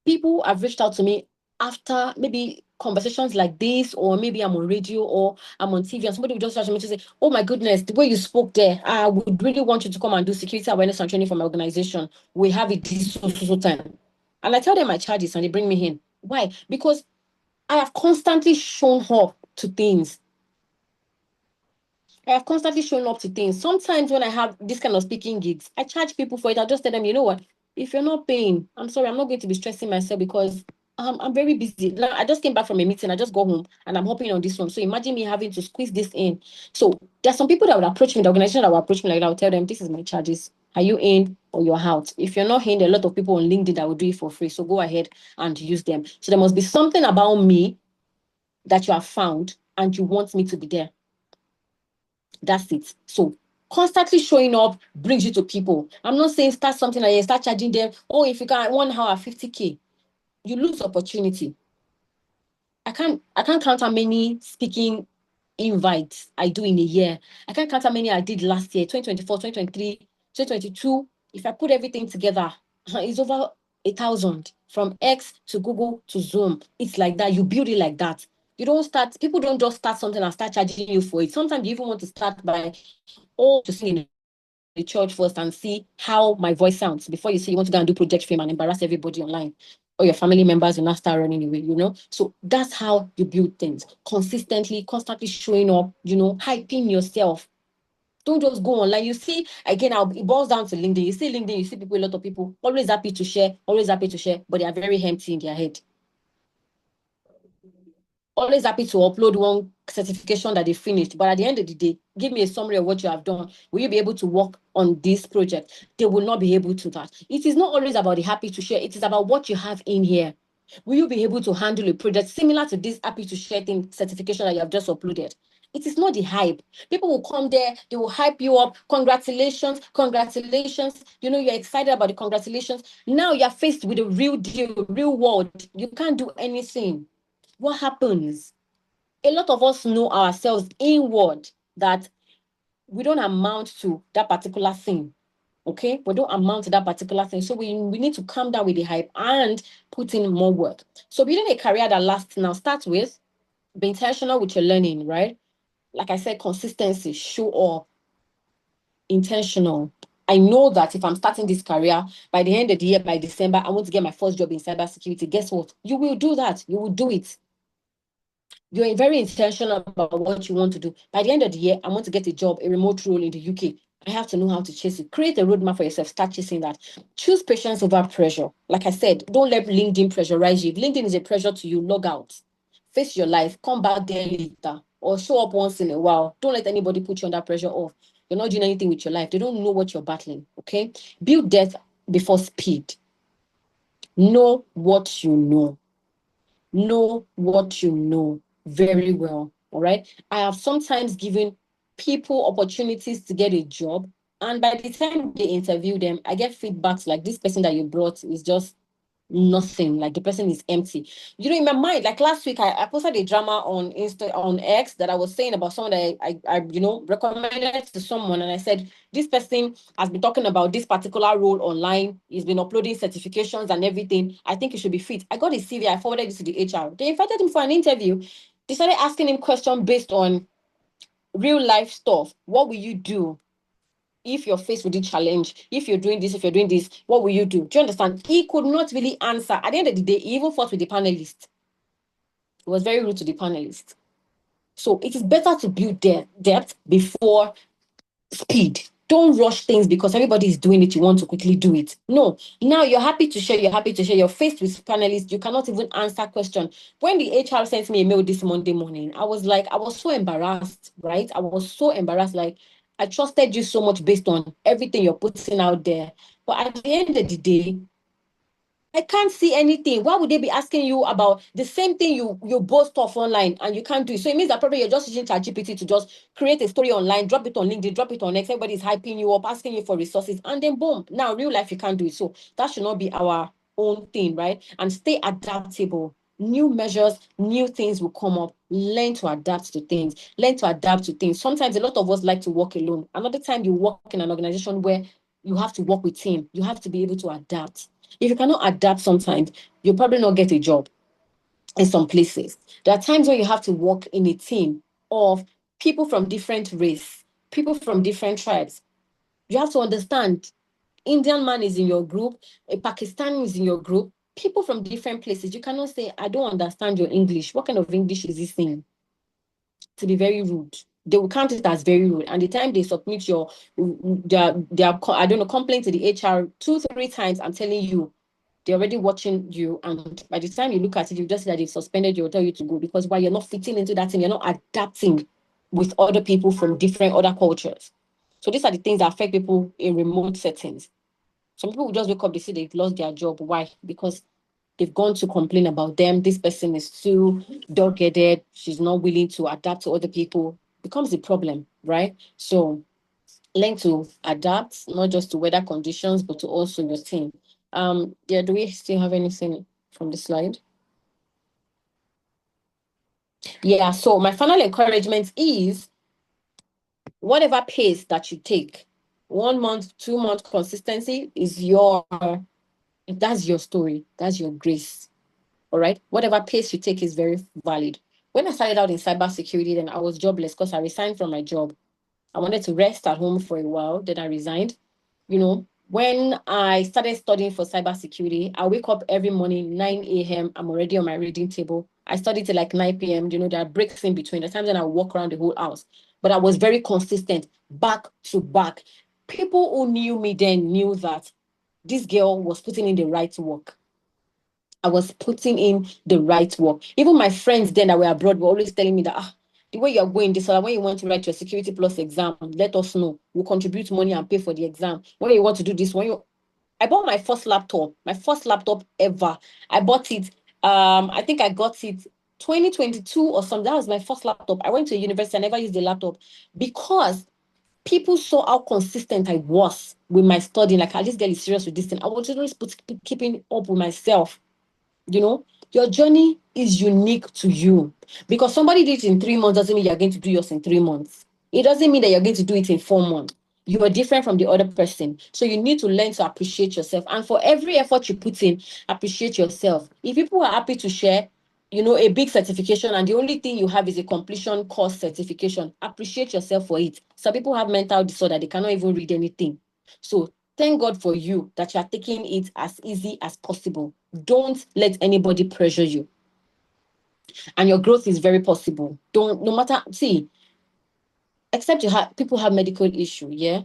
People have reached out to me after maybe conversations like this, or maybe I'm on radio or I'm on TV, and somebody will just reach out to me to say, oh my goodness, the way you spoke there, I would really want you to come and do security awareness and training for my organization. We have it this so time. And I tell them my charges and they bring me in. Why? Because I have constantly shown up to things. I have constantly shown up to things. Sometimes when I have this kind of speaking gigs, I charge people for it. I just tell them, you know what? If you're not paying, I'm sorry, I'm not going to be stressing myself because I'm very busy. Now, I just came back from a meeting. I just go home and I'm hopping on this one. So imagine me having to squeeze this in. So there's some people that would approach me, the organization that will approach me like that. I'll tell them, this is my charges. Are you in or you're out? If you're not in, there are a lot of people on LinkedIn that will do it for free. So go ahead and use them. So there must be something about me that you have found and you want me to be there. That's it. So constantly showing up brings you to people. I'm not saying start something and you start charging them. Oh, if you got 1 hour, 50K, you lose opportunity. I can't count how many speaking invites I do in a year. I can't count how many I did last year, 2024, 2023, 2022. If I put everything together, it's over 1,000 from X to Google to Zoom. It's like that. You build it like that. You don't start, people don't just start something and start charging you for it. Sometimes you even want to start by, to sing in the church first and see how my voice sounds before you say you want to go and do project film and embarrass everybody online. Or your family members will not start running away, you know? So that's how you build things. Consistently, constantly showing up, you know, hyping yourself. Don't just go online. You see, again, it boils down to LinkedIn. You see LinkedIn, you see people, a lot of people, always happy to share, but they are very empty in their head. Always happy to upload one certification that they finished, but at the end of the day, give me a summary of what you have done. Will you be able to work on this project? They will not be able to that. It is not always about the happy to share. It is about what you have in here. Will you be able to handle a project similar to this happy to share thing certification that you have just uploaded? It is not the hype. People will come there, they will hype you up. Congratulations, congratulations. You know, you're excited about the congratulations. Now you're faced with a real deal, real world. You can't do anything. What happens? A lot of us know ourselves inward that we don't amount to that particular thing. Okay, we don't amount to that particular thing. So we need to calm down with the hype and put in more work. So building a career that lasts now starts with be intentional with your learning, right? Like I said, consistency, show up, intentional. I know that if I'm starting this career, by the end of the year, by December, I want to get my first job in cybersecurity. Guess what? You will do that. You will do it. You're very intentional about what you want to do. By the end of the year, I want to get a job, a remote role in the UK. I have to know how to chase it. Create a roadmap for yourself. Start chasing that. Choose patience over pressure. Like I said, don't let LinkedIn pressurize you. If LinkedIn is a pressure to you, log out. Face your life. Come back there later. Or show up once in a while. Don't let anybody put you under pressure off. You're not doing anything with your life. They don't know what you're battling. Okay? Build depth before speed. Know what you know. Know what you know very well. All right. I have sometimes given people opportunities to get a job, and by the time they interview them, I get feedbacks like this person that you brought is just nothing, like the person is empty. You know, in my mind, like last week, I posted a drama on X that I was saying about someone that I recommended to someone, and I said this person has been talking about this particular role online. He's been uploading certifications and everything. I think he should be fit. I got his CV. I forwarded it to the HR. They invited him for an interview. They started asking him questions based on real life stuff. What will you do if you're faced with a challenge? If you're doing this, what will you do? Do you understand? He could not really answer. At the end of the day, he even fought with the panelist. He was very rude to the panelist. So it is better to build depth before speed. Don't rush things because everybody is doing it. You want to quickly do it. No. Now you're happy to share. You're faced with panelists. You cannot even answer questions. When the HR sent me a mail this Monday morning, I was so embarrassed, right? I was so embarrassed. Like, I trusted you so much based on everything you're putting out there. But at the end of the day, I can't see anything. Why would they be asking you about the same thing you boast off online and you can't do it? So it means that probably you're just using ChatGPT to just create a story online, drop it on LinkedIn, drop it on X. Everybody's hyping you up, asking you for resources, and then boom. Now, real life, you can't do it. So that should not be our own thing, right? And stay adaptable. New measures, new things will come up. Learn to adapt to things. Sometimes a lot of us like to work alone. Another time you work in an organization where you have to work with team. You have to be able to adapt. If you cannot adapt sometimes, you'll probably not get a job in some places. There are times when you have to work in a team of people from different race, people from different tribes. You have to understand, Indian man is in your group, a Pakistani is in your group, people from different places. You cannot say, I don't understand your English. What kind of English is this saying? To be very rude. They will count it as very rude. And the time they submit their complaint to the HR 2-3 times, I'm telling you, they're already watching you. And by the time you look at it, you just see that they've suspended you or tell you to go, because while you're not fitting into that thing, you're not adapting with other people from different other cultures. So these are the things that affect people in remote settings. Some people will just wake up, they say they've lost their job. Why? Because they've gone to complain about them. This person is too dog-headed. She's not willing to adapt to other people. Becomes a problem, right? So learn to adapt, not just to weather conditions, but to also your team. Do we still have anything from the slide? Yeah, so my final encouragement is whatever pace that you take, 1 month, 2 month consistency is that's your story. That's your grace. All right. Whatever pace you take is very valid. When I started out in cybersecurity, then I was jobless because I resigned from my job. I wanted to rest at home for a while. Then I resigned. You know, when I started studying for cybersecurity, I wake up every morning, 9 a.m. I'm already on my reading table. I study till like 9 p.m. You know, there are breaks in between. The times when I walk around the whole house. But I was very consistent, back to back. People who knew me then knew that this girl was putting in the right work. I was putting in the right work. Even my friends then that were abroad were always telling me that, the way you're going, this when you want to write your Security Plus exam, let us know. We'll contribute money and pay for the exam. When you want to do this, I bought my first laptop ever. I bought it. I think I got it 2022 or something. That was my first laptop. I went to a university. I never used a laptop because people saw how consistent I was with my studying. Like, I just get serious with this thing. I was always keeping up with myself. Your journey is unique to you, because somebody did it in 3 months doesn't mean you're going to do yours in 3 months. It doesn't mean that you're going to do it in 4 months. You are different from the other person. So you need to learn to appreciate yourself. And for every effort you put in, appreciate yourself. If people are happy to share, a big certification, and the only thing you have is a completion course certification, appreciate yourself for it. Some people have mental disorder. They cannot even read anything. So thank God for you that you are taking it as easy as possible. Don't let anybody pressure you. And your growth is very possible. Except people have medical issue, yeah?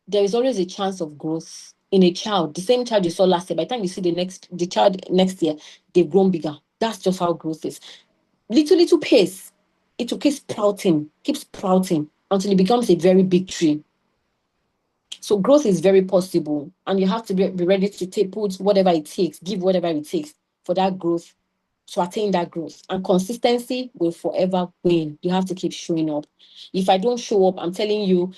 There is always a chance of growth in a child. The same child you saw last year, by the time you see the child next year, they've grown bigger. That's just how growth is. Little pace. It will keep sprouting until it becomes a very big tree. So growth is very possible, and you have to be ready to put whatever it takes, give whatever it takes for that growth, to attain that growth. And consistency will forever win. You have to keep showing up. If I don't show up, I'm telling you,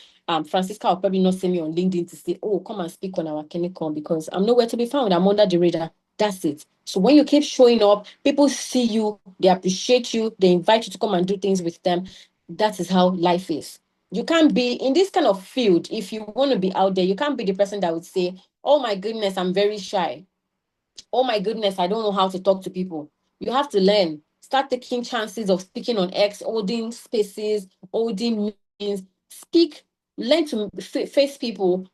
Francisca will probably not send me on LinkedIn to say, oh, come and speak on our clinical, because I'm nowhere to be found. I'm under the radar. That's it. So when you keep showing up, people see you, they appreciate you, they invite you to come and do things with them. That is how life is. You can't be in this kind of field. If you want to be out there, you can't be the person that would say, oh my goodness, I'm very shy. Oh my goodness, I don't know how to talk to people. You have to learn. Start taking chances of speaking on X, holding spaces, holding meetings. Speak, learn to face people.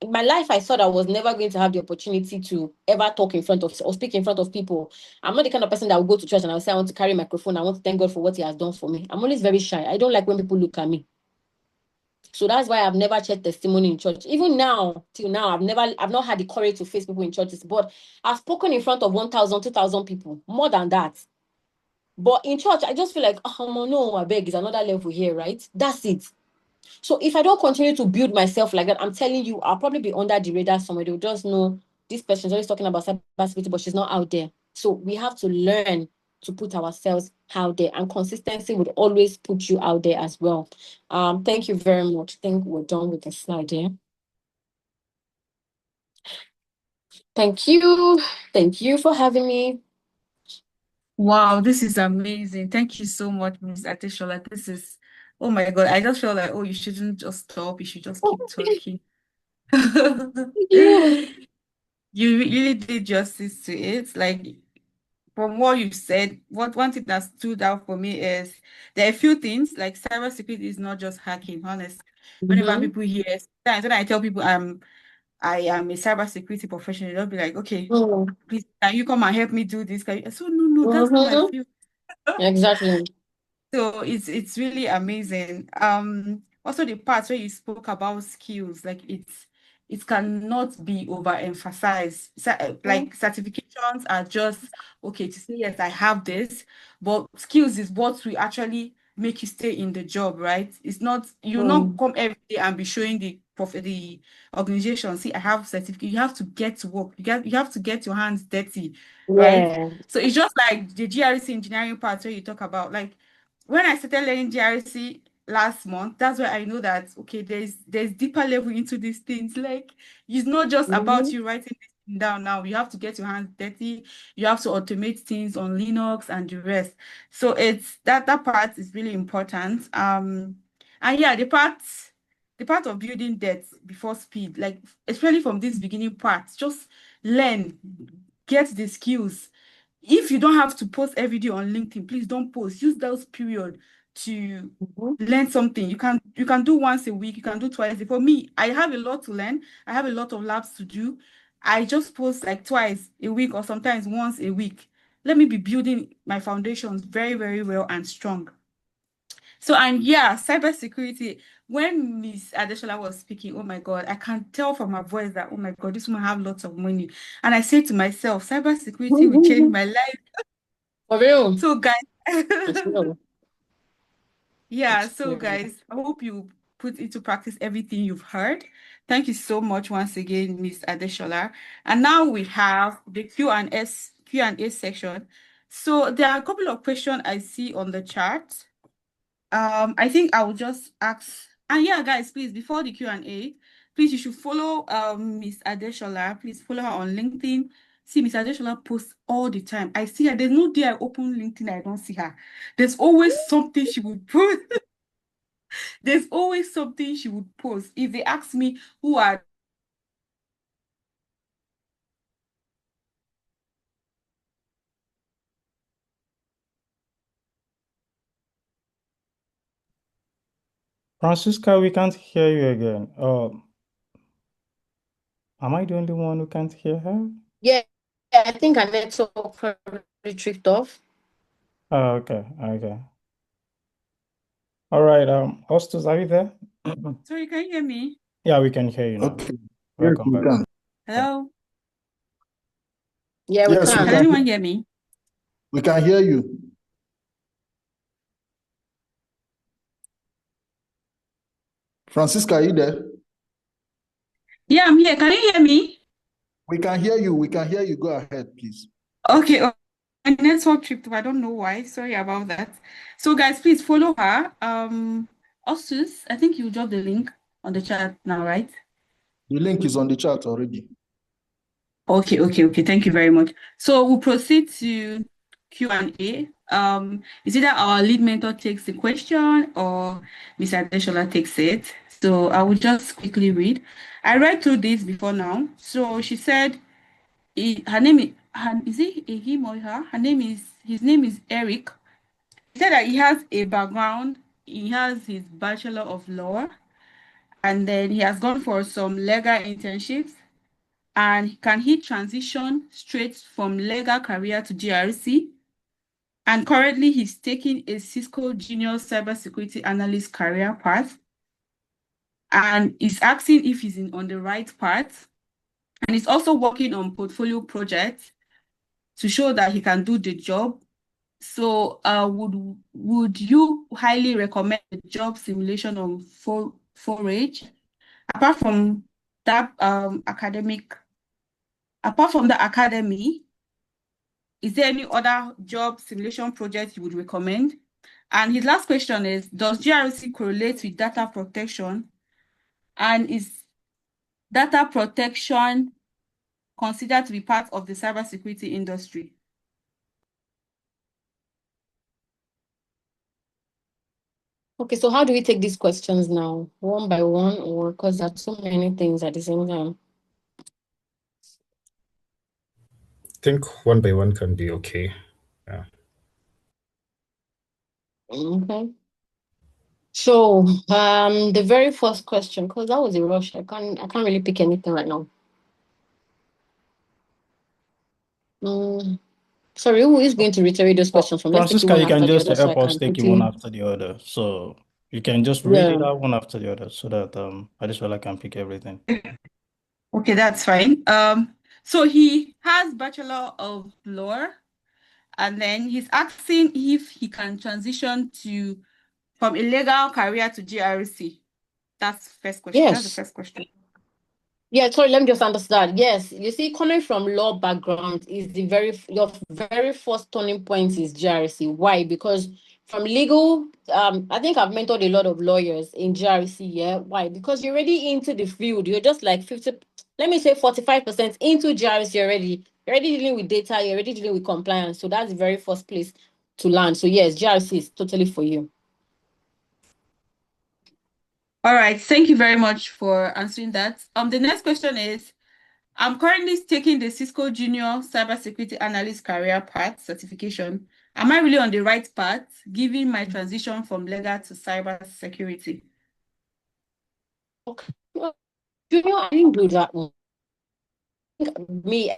In my life, I thought I was never going to have the opportunity to ever talk in front of or speak in front of people. I'm not the kind of person that will go to church and I'll say, I want to carry a microphone. I want to thank God for what he has done for me. I'm always very shy. I don't like when people look at me. So that's why I've never shared testimony in church. Even now, till now, I've not had the courage to face people in churches, but I've spoken in front of 1,000, 2,000 people, more than that. But in church, I just feel like, oh no, I beg, is another level here, right? That's it. So if I don't continue to build myself like that, I'm telling you, I'll probably be under the radar somewhere. They'll just know this person's always talking about cybersecurity, but she's not out there. So we have to learn to put ourselves out there, and consistency would always put you out there as well. Thank you very much. I think we're done with the slide here. Thank you. Thank you for having me. Wow, this is amazing. Thank you so much, Ms. Adesola. This is, oh my God, I just feel like, oh, you shouldn't just stop. You should just keep talking. Yeah. You really did justice to it. Like, from what you said, one thing that stood out for me is there are a few things, like cybersecurity is not just hacking, honestly. Whenever people hear, sometimes when I tell people I am a cybersecurity professional, they'll be like, okay, please, can you come and help me do this? So no, that's not my field. Exactly. So it's really amazing. Also the part where you spoke about skills, like it cannot be overemphasized. Like certifications are just okay to say yes, I have this, but skills is what will actually make you stay in the job, right? It's not you not come every day and be showing the organization, see, I have certificate. You have to get to work. You have to get your hands dirty, right? Yeah. So it's just like the GRC engineering part where you talk about like when I started learning GRC last month, that's where I know that okay, there's deeper level into these things. Like it's not just about you writing this thing down now. You have to get your hands dirty. You have to automate things on Linux and the rest. So it's that part is really important. And yeah, the part of building depth before speed, like especially from this beginning part, just learn, get the skills. If you don't have to post every day on LinkedIn, please don't post. Use those period to learn something. You can do once a week, you can do twice. For me, I have a lot to learn. I have a lot of labs to do. I just post like twice a week or sometimes once a week. Let me be building my foundations very, very well and strong. So, and yeah, cybersecurity, when Miss Adesola was speaking, oh my God, I can tell from her voice that, oh my God, this woman have lots of money. And I say to myself, cybersecurity will change my life. For real. So, guys, It's real. Yeah, so guys, I hope you put into practice everything you've heard. Thank you so much once again, Miss Adesola. And now we have the Q&A section. So there are a couple of questions I see on the chat. I think I will just ask, and yeah, guys, please, before the Q&A, please, you should follow Miss Adesola. Please follow her on LinkedIn. See, Miss Adesola posts all the time. I see her. There's no day I open LinkedIn, I don't see her. There's always something she would post. There's always something she would post. If they ask me who are Francisca, we can't hear you again. Am I the only one who can't hear her? Yeah, I think our network probably drift off. Oh, okay. All right. Hostus, are you there? sorry, can you hear me? Yeah, we can hear you now. Okay. Yes, Welcome we back. can. Hello? Yeah, we Yes, we can. Can can. anyone hear me? We can hear you. Francisca, are you there? Yeah, I'm here. Can you hear me? We can hear you. We can hear you. Go ahead, please. Okay. My network tripped. I don't know why. Sorry about that. So guys, please follow her. Osus, I think you dropped the link on the chat now, right? The link is on the chat already. Okay. Thank you very much. So we'll proceed to Q&A. Is either our lead mentor takes the question or Ms. Adeshola takes it. So I will just quickly read. I read through this before now. So she said, her name is it a him or her? His name is Eric. He said that he has a background. He has his Bachelor of Law, and then he has gone for some legal internships. And can he transition straight from legal career to GRC? And currently, he's taking a Cisco Junior Cybersecurity Analyst career path. And is asking if he's on the right path. And he's also working on portfolio projects to show that he can do the job. So, would you highly recommend the job simulation on Forage? Apart from that, apart from the academy, is there any other job simulation project you would recommend? And his last question is, does GRC correlate with data protection? And is data protection considered to be part of the cybersecurity industry? Okay, so how do we take these questions now? One by one, or because there are so many things at the same time? I think one by one can be okay. Yeah. Okay. So the very first question, because that was a rush. I can't really pick anything right now. Sorry, who is going to reiterate those questions from? Let's take it Francisca, one you can after the just other so I help us can take it one quickly. after the other. So you can just read it Yeah. out one after the other so that I can pick everything. Okay, that's fine. So he has Bachelor of Law, and then he's asking if he can transition from a legal career to GRC. That's first question. That's the Yes. first question. Yeah, sorry, let me just understand. Yes, you see, coming from law background is your very first turning point is GRC. Why? Because from legal, I think I've mentored a lot of lawyers in GRC. Yeah, why? Because you're already into the field. You're just like 50, let me say 45% into GRC already. You're already dealing with data. You're already dealing with compliance. So that's the very first place to land. So yes, GRC is totally for you. All right, thank you very much for answering that. The next question is, I'm currently taking the Cisco Junior Cybersecurity Analyst Career Path certification. Am I really on the right path, given my transition from legal to cybersecurity? Okay. Junior, I didn't do that one. Me,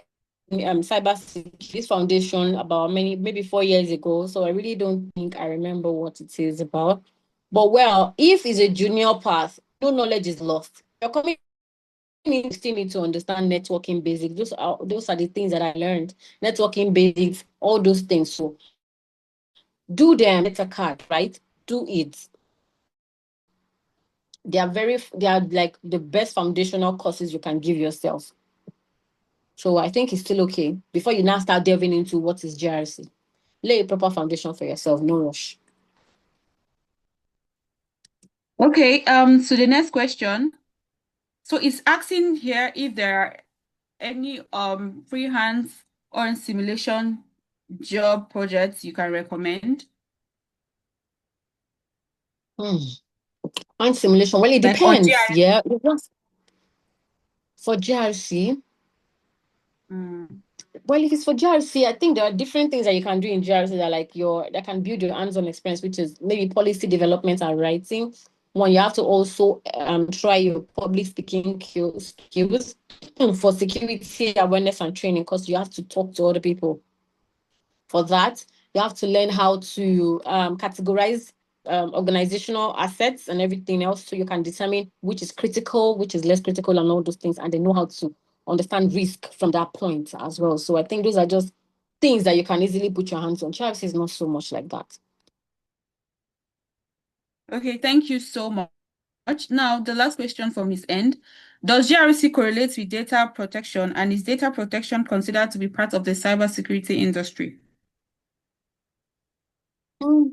cybersecurity, this foundation about maybe 4 years ago. So I really don't think I remember what it is about. But well, if it's a junior path, no knowledge is lost. You're coming in, still need to understand networking basics. Those are the things that I learned. Networking basics, all those things. So do them. It's a card, right? Do it. they are like the best foundational courses you can give yourself. So I think it's still okay before you now start delving into what is GRC. Lay a proper foundation for yourself, no rush. Okay, so the next question. So it's asking here if there are any freelance or simulation job projects you can recommend. On simulation, well, it Like on depends. GRC. Yeah, for GRC. Well, if it's for GRC, I think there are different things that you can do in GRC that that can build your hands-on experience, which is maybe policy development and writing. One, you have to also try your public speaking skills for security awareness and training, because you have to talk to other people. For that, you have to learn how to categorize organizational assets and everything else, so you can determine which is critical, which is less critical, and all those things, and they know how to understand risk from that point as well. So I think those are just things that you can easily put your hands on. Travis is not so much like that. Okay, thank you so much. Now, the last question from his end. Does GRC correlate with data protection, and is data protection considered to be part of the cybersecurity industry?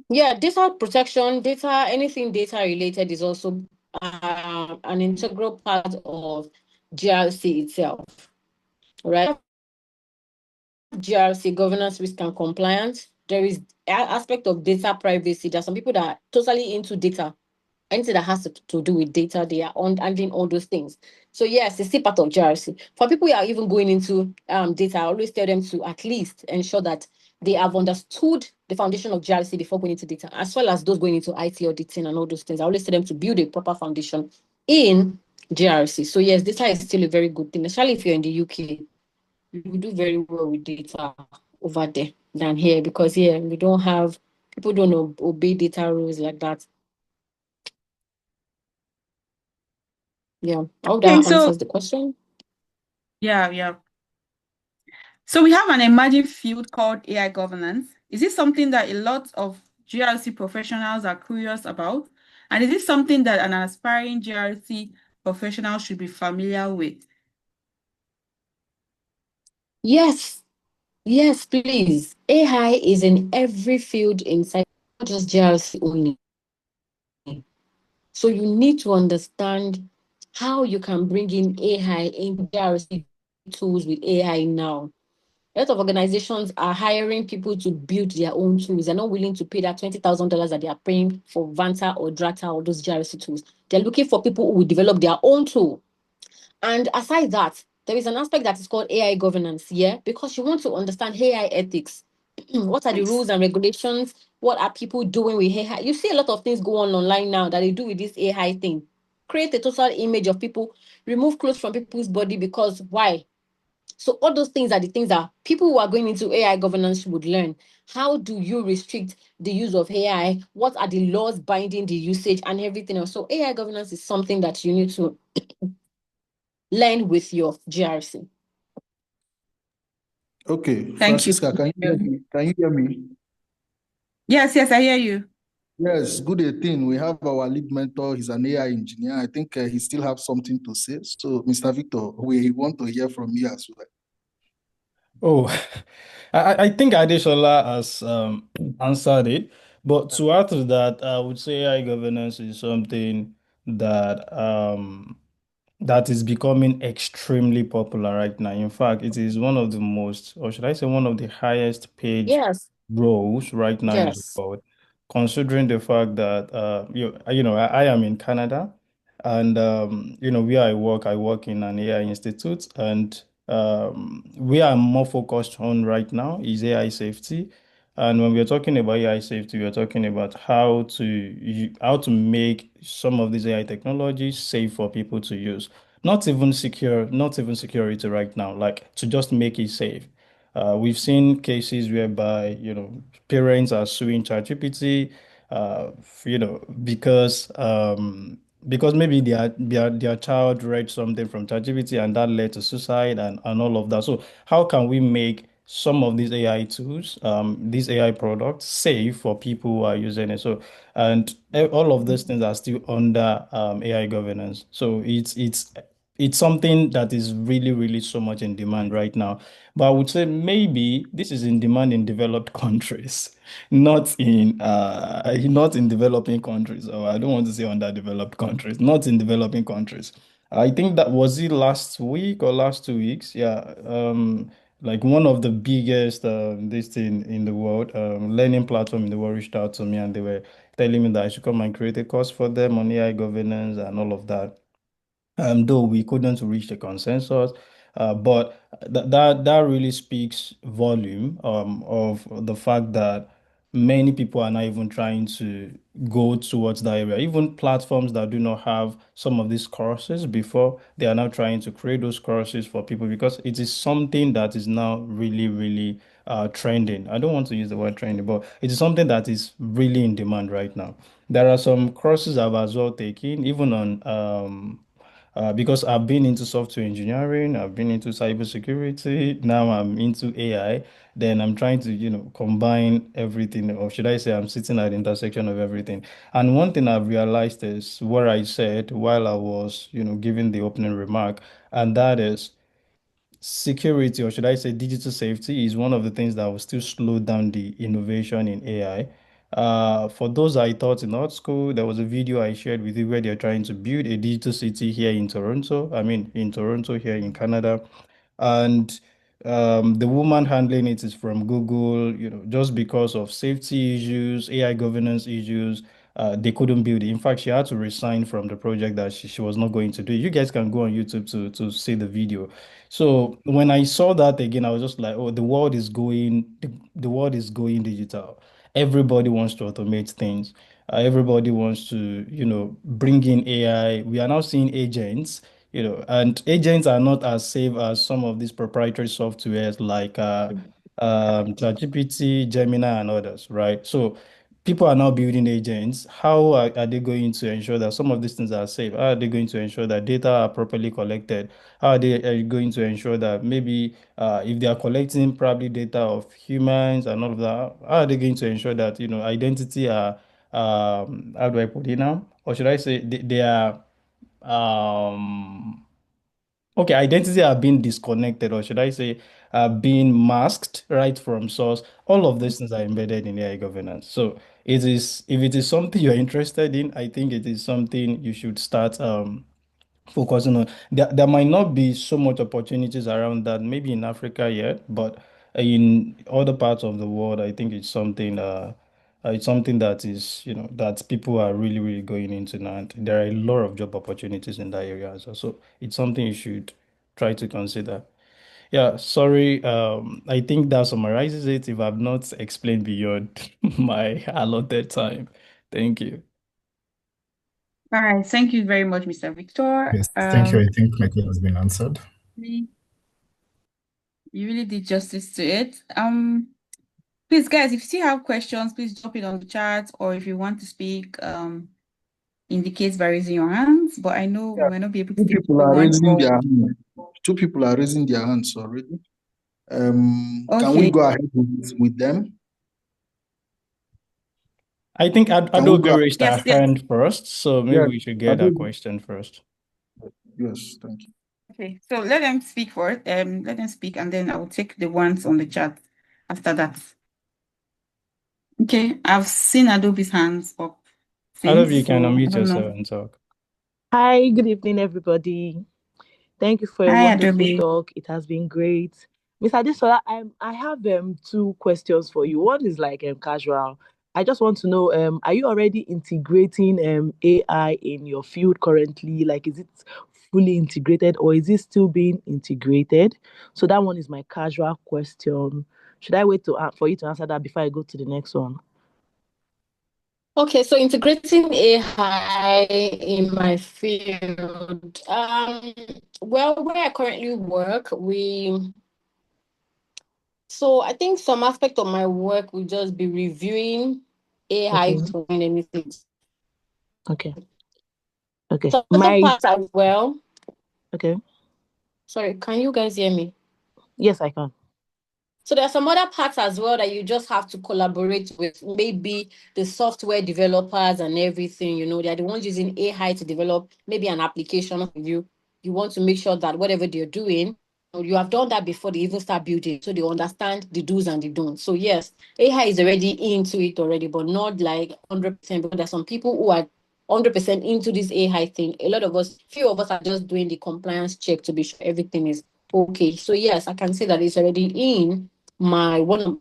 Yeah, data protection, anything data related is also an integral part of GRC itself, right? GRC, governance, risk, and compliance. There is aspect of data privacy. There are some people that are totally into data. Anything that has to do with data, they are handling all those things. So yes, it's still part of GRC. For people who are even going into data, I always tell them to at least ensure that they have understood the foundation of GRC before going into data, as well as those going into IT auditing and all those things. I always tell them to build a proper foundation in GRC. So yes, data is still a very good thing, especially if you're in the UK. We do very well with data over there than here, because here we don't have, people don't obey data rules like that. Yeah, I hope that answers the question. Yeah. So we have an emerging field called AI governance. Is this something that a lot of GRC professionals are curious about? And is this something that an aspiring GRC professional should be familiar with? Yes, please. AI is in every field inside, not just GRC only. So you need to understand how you can bring in AI into GRC tools with AI now. A lot of organizations are hiring people to build their own tools. They're not willing to pay that $20,000 that they are paying for Vanta or Drata or those GRC tools. They're looking for people who will develop their own tool. And aside that, there is an aspect that is called AI governance, yeah, because you want to understand AI ethics. What are the rules and regulations? What are people doing with AI? You see a lot of things go on online now that they do with this AI thing. Create a total image of people, remove clothes from people's body, because why? So all those things are the things that people who are going into AI governance would learn. How do you restrict the use of AI? What are the laws binding the usage and everything else? So AI governance is something that you need to learn with your GRC. Okay, Thank you. Francisca, can you hear me? Can you hear me? Yes, I hear you. Yes, good thing. We have our lead mentor. He's an AI engineer. I think he still have something to say. So, Mr. Victor, we want to hear from you as well. Oh, I think Adesola has answered it. But to add to that, I would say AI governance is something that that is becoming extremely popular right now. In fact, it is one of the most, or should I say, one of the highest paid Yes. roles right now in the Yes. world, considering the fact that I am in Canada, and where I work in an AI institute, and we are more focused on right now is AI safety. And when we're talking about AI safety, we're talking about how to make some of these AI technologies safe for people to use. Not even security right now, like to just make it safe. We've seen cases whereby, parents are suing ChatGPT, because maybe their child read something from ChatGPT and that led to suicide and all of that. So how can we make some of these AI tools, these AI products safe for people who are using it. So, and all of those things are still under AI governance. So it's something that is really, really so much in demand right now. But I would say maybe this is in demand in developed countries, not in developing countries. Or I don't want to say underdeveloped countries, not in developing countries. I think that was it last week or last 2 weeks. Yeah. Like one of the biggest this thing in the world, learning platform in the world reached out to me and they were telling me that I should come and create a course for them on AI governance and all of that. Though we couldn't reach the consensus, but that really speaks volume of the fact that many people are not even trying to go towards that area. Even platforms that do not have some of these courses before, they are now trying to create those courses for people because it is something that is now really, really trending. I don't want to use the word trending, but it is something that is really in demand right now. There are some courses I've as well taken, even on because I've been into software engineering, I've been into cybersecurity, now I'm into AI. Then I'm trying to, combine everything, or should I say, I'm sitting at the intersection of everything. And one thing I've realized is what I said while I was, giving the opening remark, and that is security, or should I say digital safety, is one of the things that will still slow down the innovation in AI. For those I taught in art school, there was a video I shared with you where they're trying to build a digital city here in Toronto. I mean, in Toronto, here in Canada. And the woman handling it is from Google, just because of safety issues, AI governance issues, they couldn't build it. In fact, she had to resign from the project that she was not going to do. You guys can go on YouTube to see the video. So when I saw that again, I was just like, oh, the world is going digital. Everybody wants to automate things. Everybody wants to, bring in AI. We are now seeing agents, and agents are not as safe as some of these proprietary softwares like ChatGPT, Gemini, and others, right? So people are now building agents. How are they going to ensure that some of these things are safe? How are they going to ensure that data are properly collected? How are they going to ensure that maybe if they are collecting probably data of humans and all of that, how are they going to ensure that, identity are, how do I put it now? Or should I say they are, um, okay, identity are being disconnected, or should I say, being masked right from source. All of these things are embedded in AI governance. So if it is something you're interested in, I think it is something you should start focusing on. There might not be so much opportunities around that, maybe in Africa yet, but in other parts of the world, I think it's something that is, that people are really, really going into now. And there are a lot of job opportunities in that area as well. So it's something you should try to consider. Yeah, sorry. I think that summarizes it if I've not explained beyond my allotted time. Thank you. All right, thank you very much, Mr. Victor. Yes, thank you. I think my question has been answered. You really did justice to it. Please, guys, if you still have questions, please drop it on the chat, or if you want to speak, indicate by raising your hands. But I know we might not be able to Two take people are everyone. raising their hands. Two people are raising their hands already. Can we Okay. go ahead with them? I think Can we Adobe go? raised her Yes, yes. hand first, so maybe Yes, we should get her Adobe. question first. Yes, thank you. Okay, so let them speak first. Let them speak, and then I will take the ones on the chat after that. Okay, I've seen Adobe's hands up Adobe, you since, can so I unmute don't yourself know. and talk. Hi, good evening, everybody. Thank you for a Hi, wonderful Adobe. talk. It has been great. Mr. Adesola, I have two questions for you. One is like casual. I just want to know, are you already integrating AI in your field currently? Like, is it fully integrated or is it still being integrated? So that one is my casual question. Should I wait for you to answer that before I go to the next one? Okay, so integrating AI in my field. Well, where I currently work, so I think some aspect of my work will just be reviewing AI Okay. to find anything. Okay. Okay. So other parts as well. Okay. Sorry, can you guys hear me? Yes, I can. So there are some other parts as well that you just have to collaborate with, maybe the software developers and everything. They're the ones using AI to develop maybe an application for you. You want to make sure that whatever they're doing, you have done that before they even start building, so they understand the do's and the don'ts. So yes, AI is already into it already, but not like 100%. Because there's some people who are 100% into this AI thing. A lot of us, few of us are just doing the compliance check to be sure everything is okay. So yes, I can say that it's already in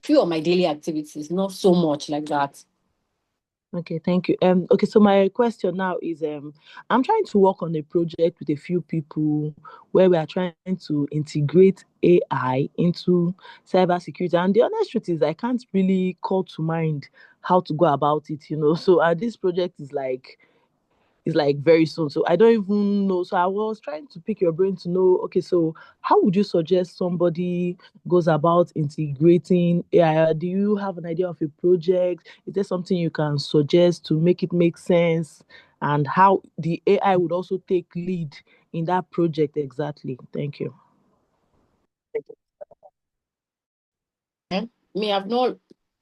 few of my daily activities, not so much like that. Okay, thank you. Okay, so my question now is I'm trying to work on a project with a few people where we are trying to integrate AI into cybersecurity. And the honest truth is I can't really call to mind how to go about it, So this project is like very soon. So I don't even know. So I was trying to pick your brain to know, okay, so how would you suggest somebody goes about integrating AI? Do you have an idea of a project? Is there something you can suggest to make it make sense? And how the AI would also take lead in that project exactly? Thank you. Me, I've not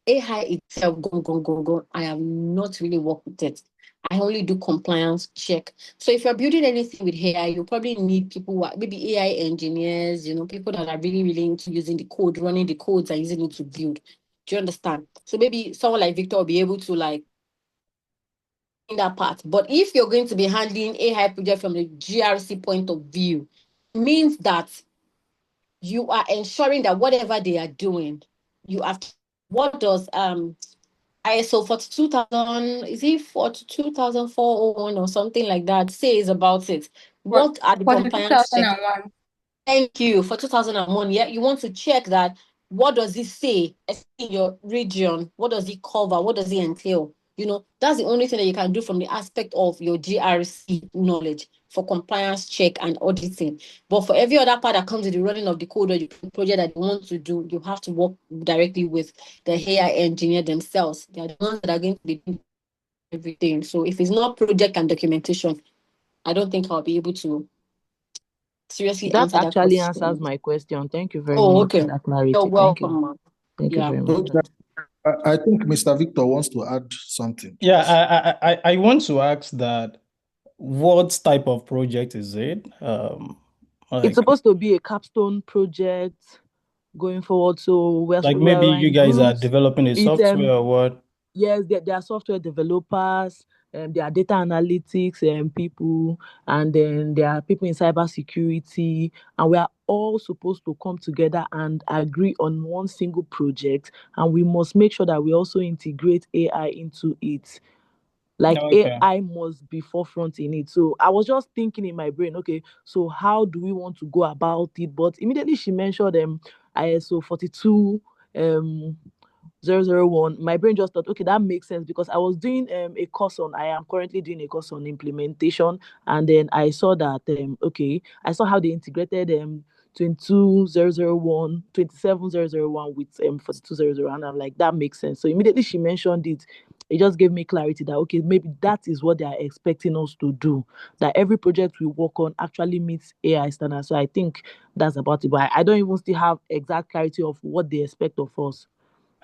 AI itself go. I have not really worked with it. I only do compliance check. So if you're building anything with AI, you probably need people who are maybe AI engineers, people that are really, really into using the code, running the codes and using it to build. Do you understand? So maybe someone like Victor will be able to like in that part. But if you're going to be handling AI project from the GRC point of view, it means that you are ensuring that whatever they are doing, you have what does ISO 42000, is it 42401 or something like that, says about it? What are the For the compliance checks? 2001. Thank you. For 2001, yeah, you want to check that. What does it say in your region? What does it cover? What does it entail? That's the only thing that you can do from the aspect of your GRC knowledge for compliance check and auditing. But for every other part that comes with the running of the code or the project that you want to do, you have to work directly with the AI engineer themselves. They are the ones that are going to be doing everything. So if it's not project and documentation, I don't think I'll be able to seriously That answer that actually answers question. my question. Thank you very Oh, much for okay. that You're clarity. Thank you. welcome, man. Thank you Yeah. very much. Okay, I think Mr. Victor wants to add something. Yeah, I want to ask that what type of project is it? It's Like supposed to be a capstone project going forward. So maybe we're you in guys are groups. developing a It's software or what? yes, there are software developers, there are data analytics people, and then there are people in cybersecurity, and we are all supposed to come together and agree on one single project, and we must make sure that we also integrate AI into it. Like Okay. AI must be forefront in it. So I was just thinking in my brain, okay, so how do we want to go about it? But immediately she mentioned ISO 42 um 001, my brain just thought, okay, that makes sense because I was doing I am currently doing a course on implementation, and then I saw that okay, I saw how they integrated 22001 27001 with 42001, and I'm like, that makes sense. So immediately she mentioned it, it just gave me clarity that okay, maybe that is what they are expecting us to do, that every project we work on actually meets AI standards. So I think that's about it, but I don't even still have exact clarity of what they expect of us.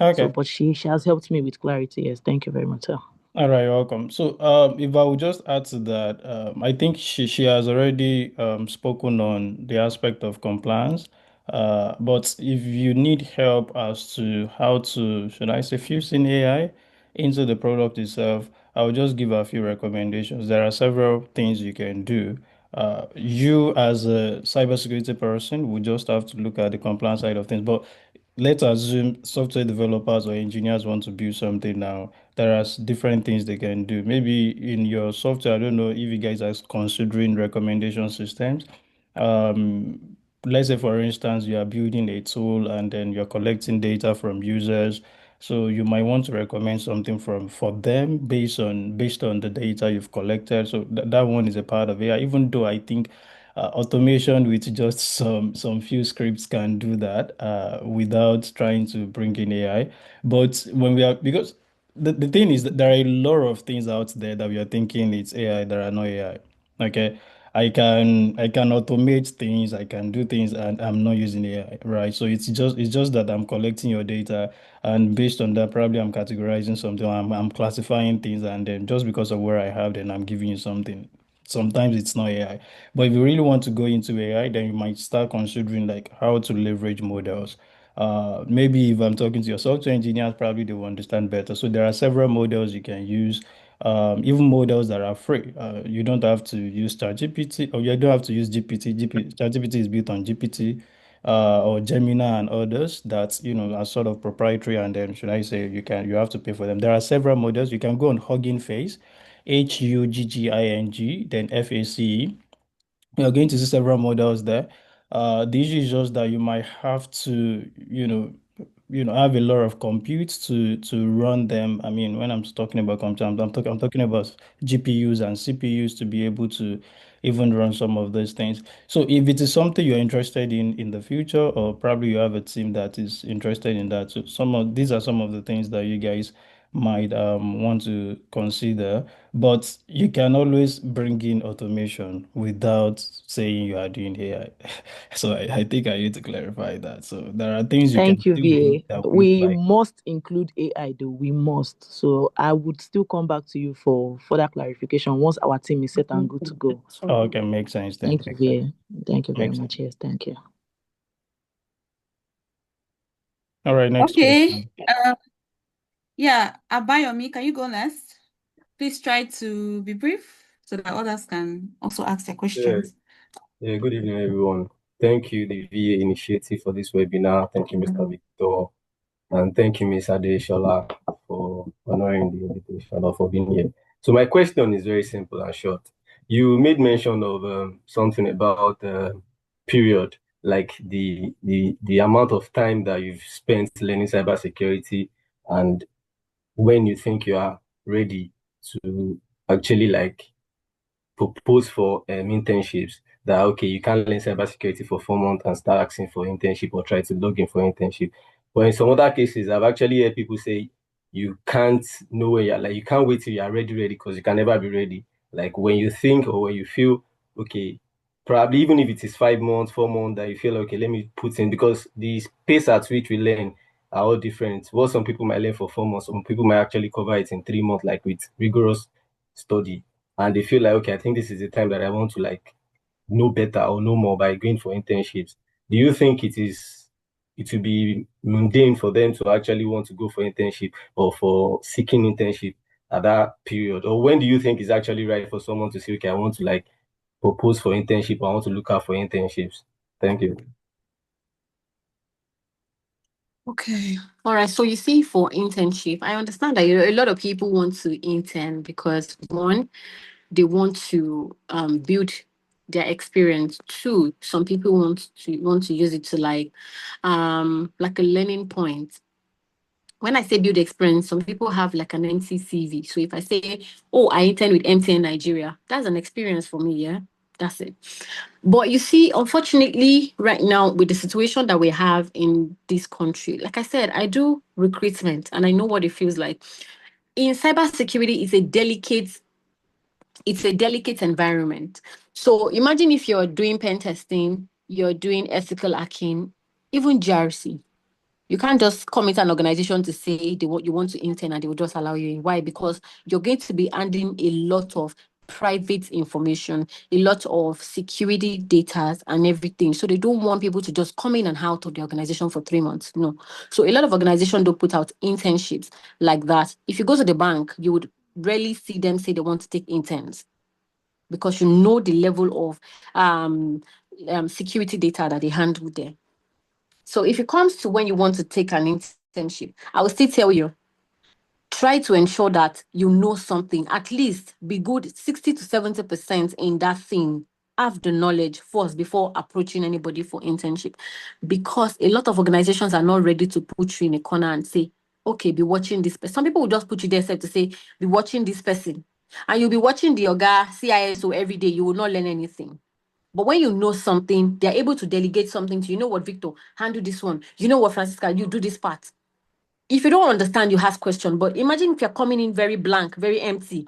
So, Okay. but she has helped me with clarity. Yes, thank you very much, sir. All right, welcome. So, if I would just add to that, I think she has already spoken on the aspect of compliance. But if you need help as to how to, should I say, fusing AI into the product itself, I will just give a few recommendations. There are several things you can do. You, as a cybersecurity person, would just have to look at the compliance side of things. But let's assume software developers or engineers want to build something now. There are different things they can do. Maybe in your software, I don't know if you guys are considering recommendation systems. Let's say, for instance, you are building a tool and then you're collecting data from users. So you might want to recommend something for them based on the data you've collected. So that one is a part of AI, even though I think automation with just some few scripts can do that without trying to bring in AI. But when we are because the thing is that there are a lot of things out there that we are thinking it's AI that are not AI. Okay. I can automate things, I can do things, and I'm not using AI, right? So it's just that I'm collecting your data, and based on that, probably I'm categorizing something, I'm classifying things, and then just because of where I have, then I'm giving you something. Sometimes it's not AI. But if you really want to go into AI, then you might start considering like how to leverage models. Maybe if I'm talking to your software engineers, probably they will understand better. So there are several models you can use, even models that are free. You don't have to use ChatGPT, or you don't have to use GPT. ChatGPT is built on GPT, or Gemini and others that are sort of proprietary. And then, should I say, you have to pay for them. There are several models. You can go on Hugging Face, Hugging, then FACE. You're going to see several models there. The issue is just that you might have to, have a lot of compute to run them. I mean, when I'm talking about computer, I'm talking about GPUs and CPUs to be able to even run some of those things. So if it is something you're interested in the future, or probably you have a team that is interested in that, so these are some of the things that you guys might want to consider. But you can always bring in automation without saying you are doing AI. So I think I need to clarify that. So there are things you can Thank you, still do VA. that will look We like. must include AI, though. We must. So I would still come back to you for further clarification once our team is set and good to go. Oh, okay, makes sense then. Thank you, Makes sense. VA. Thank you very Makes sense. much. Yes, thank you. All right, next Okay. question. Yeah, Abayomi, can you go next? Please try to be brief so that others can also ask their questions. Yeah, good evening, everyone. Thank you, the VA Initiative, for this webinar. Thank you, Mr. Victor, and thank you, Ms. Adesola, for honoring the invitation or for being here. So my question is very simple and short. You made mention of something about period, like the amount of time that you've spent learning cybersecurity, and when you think you are ready to actually propose for internships. That okay, you can't learn cybersecurity for 4 months and start asking for internship or try to log in for internship. But in some other cases, I've actually heard people say you can't know where you're, like, you can't wait till you're ready because you can never be ready. Like when you think or when you feel okay, probably even if it is 5 months, 4 months, that you feel okay, let me put in, because the pace at which we learn are all different. What some people might learn for 4 months, some people might actually cover it in 3 months, like with rigorous study, and they feel like, okay, I think this is the time that I want to know better or know more by going for internships. Do you think it will be mundane for them to actually want to go for internship or for seeking internship at that period? Or when do you think is actually right for someone to say, okay, I want to propose for internship, or I want to look out for internships? Thank you. Okay. All right. So you see, for internship, I understand that a lot of people want to intern because, one, they want to build their experience. Two, some people want to use it to like a learning point. When I say build experience, some people have like an NCCV. So if I say, oh, I intern with MTN Nigeria, that's an experience for me. Yeah, that's it. But you see, unfortunately, right now, with the situation that we have in this country, like I said, I do recruitment and I know what it feels like. In cybersecurity, it's a delicate environment. So imagine if you're doing pen testing, you're doing ethical hacking, even GRC. You can't just come into an organization to say you want to intern and they will just allow you in. Why? Because you're going to be handling a lot of private information, a lot of security data and everything. So they don't want people to just come in and out of the organization for 3 months. No. So a lot of organizations don't put out internships like that. If you go to the bank, you would rarely see them say they want to take interns, because you know the level of security data that they handle there. So if it comes to when you want to take an internship, I will still tell you, try to ensure that you know something, at least be good 60 to 70% in that thing. Have the knowledge first before approaching anybody for internship, because a lot of organizations are not ready to put you in a corner and say, okay, be watching this person. Some people will just put you there to say, be watching this person. And you'll be watching the OGA CISO every day. You will not learn anything. But when you know something, they're able to delegate something to you. Know what, Victor, handle this one. You know what, Francisca, you do this part. If you don't understand, you ask question. But imagine if you're coming in very blank, very empty.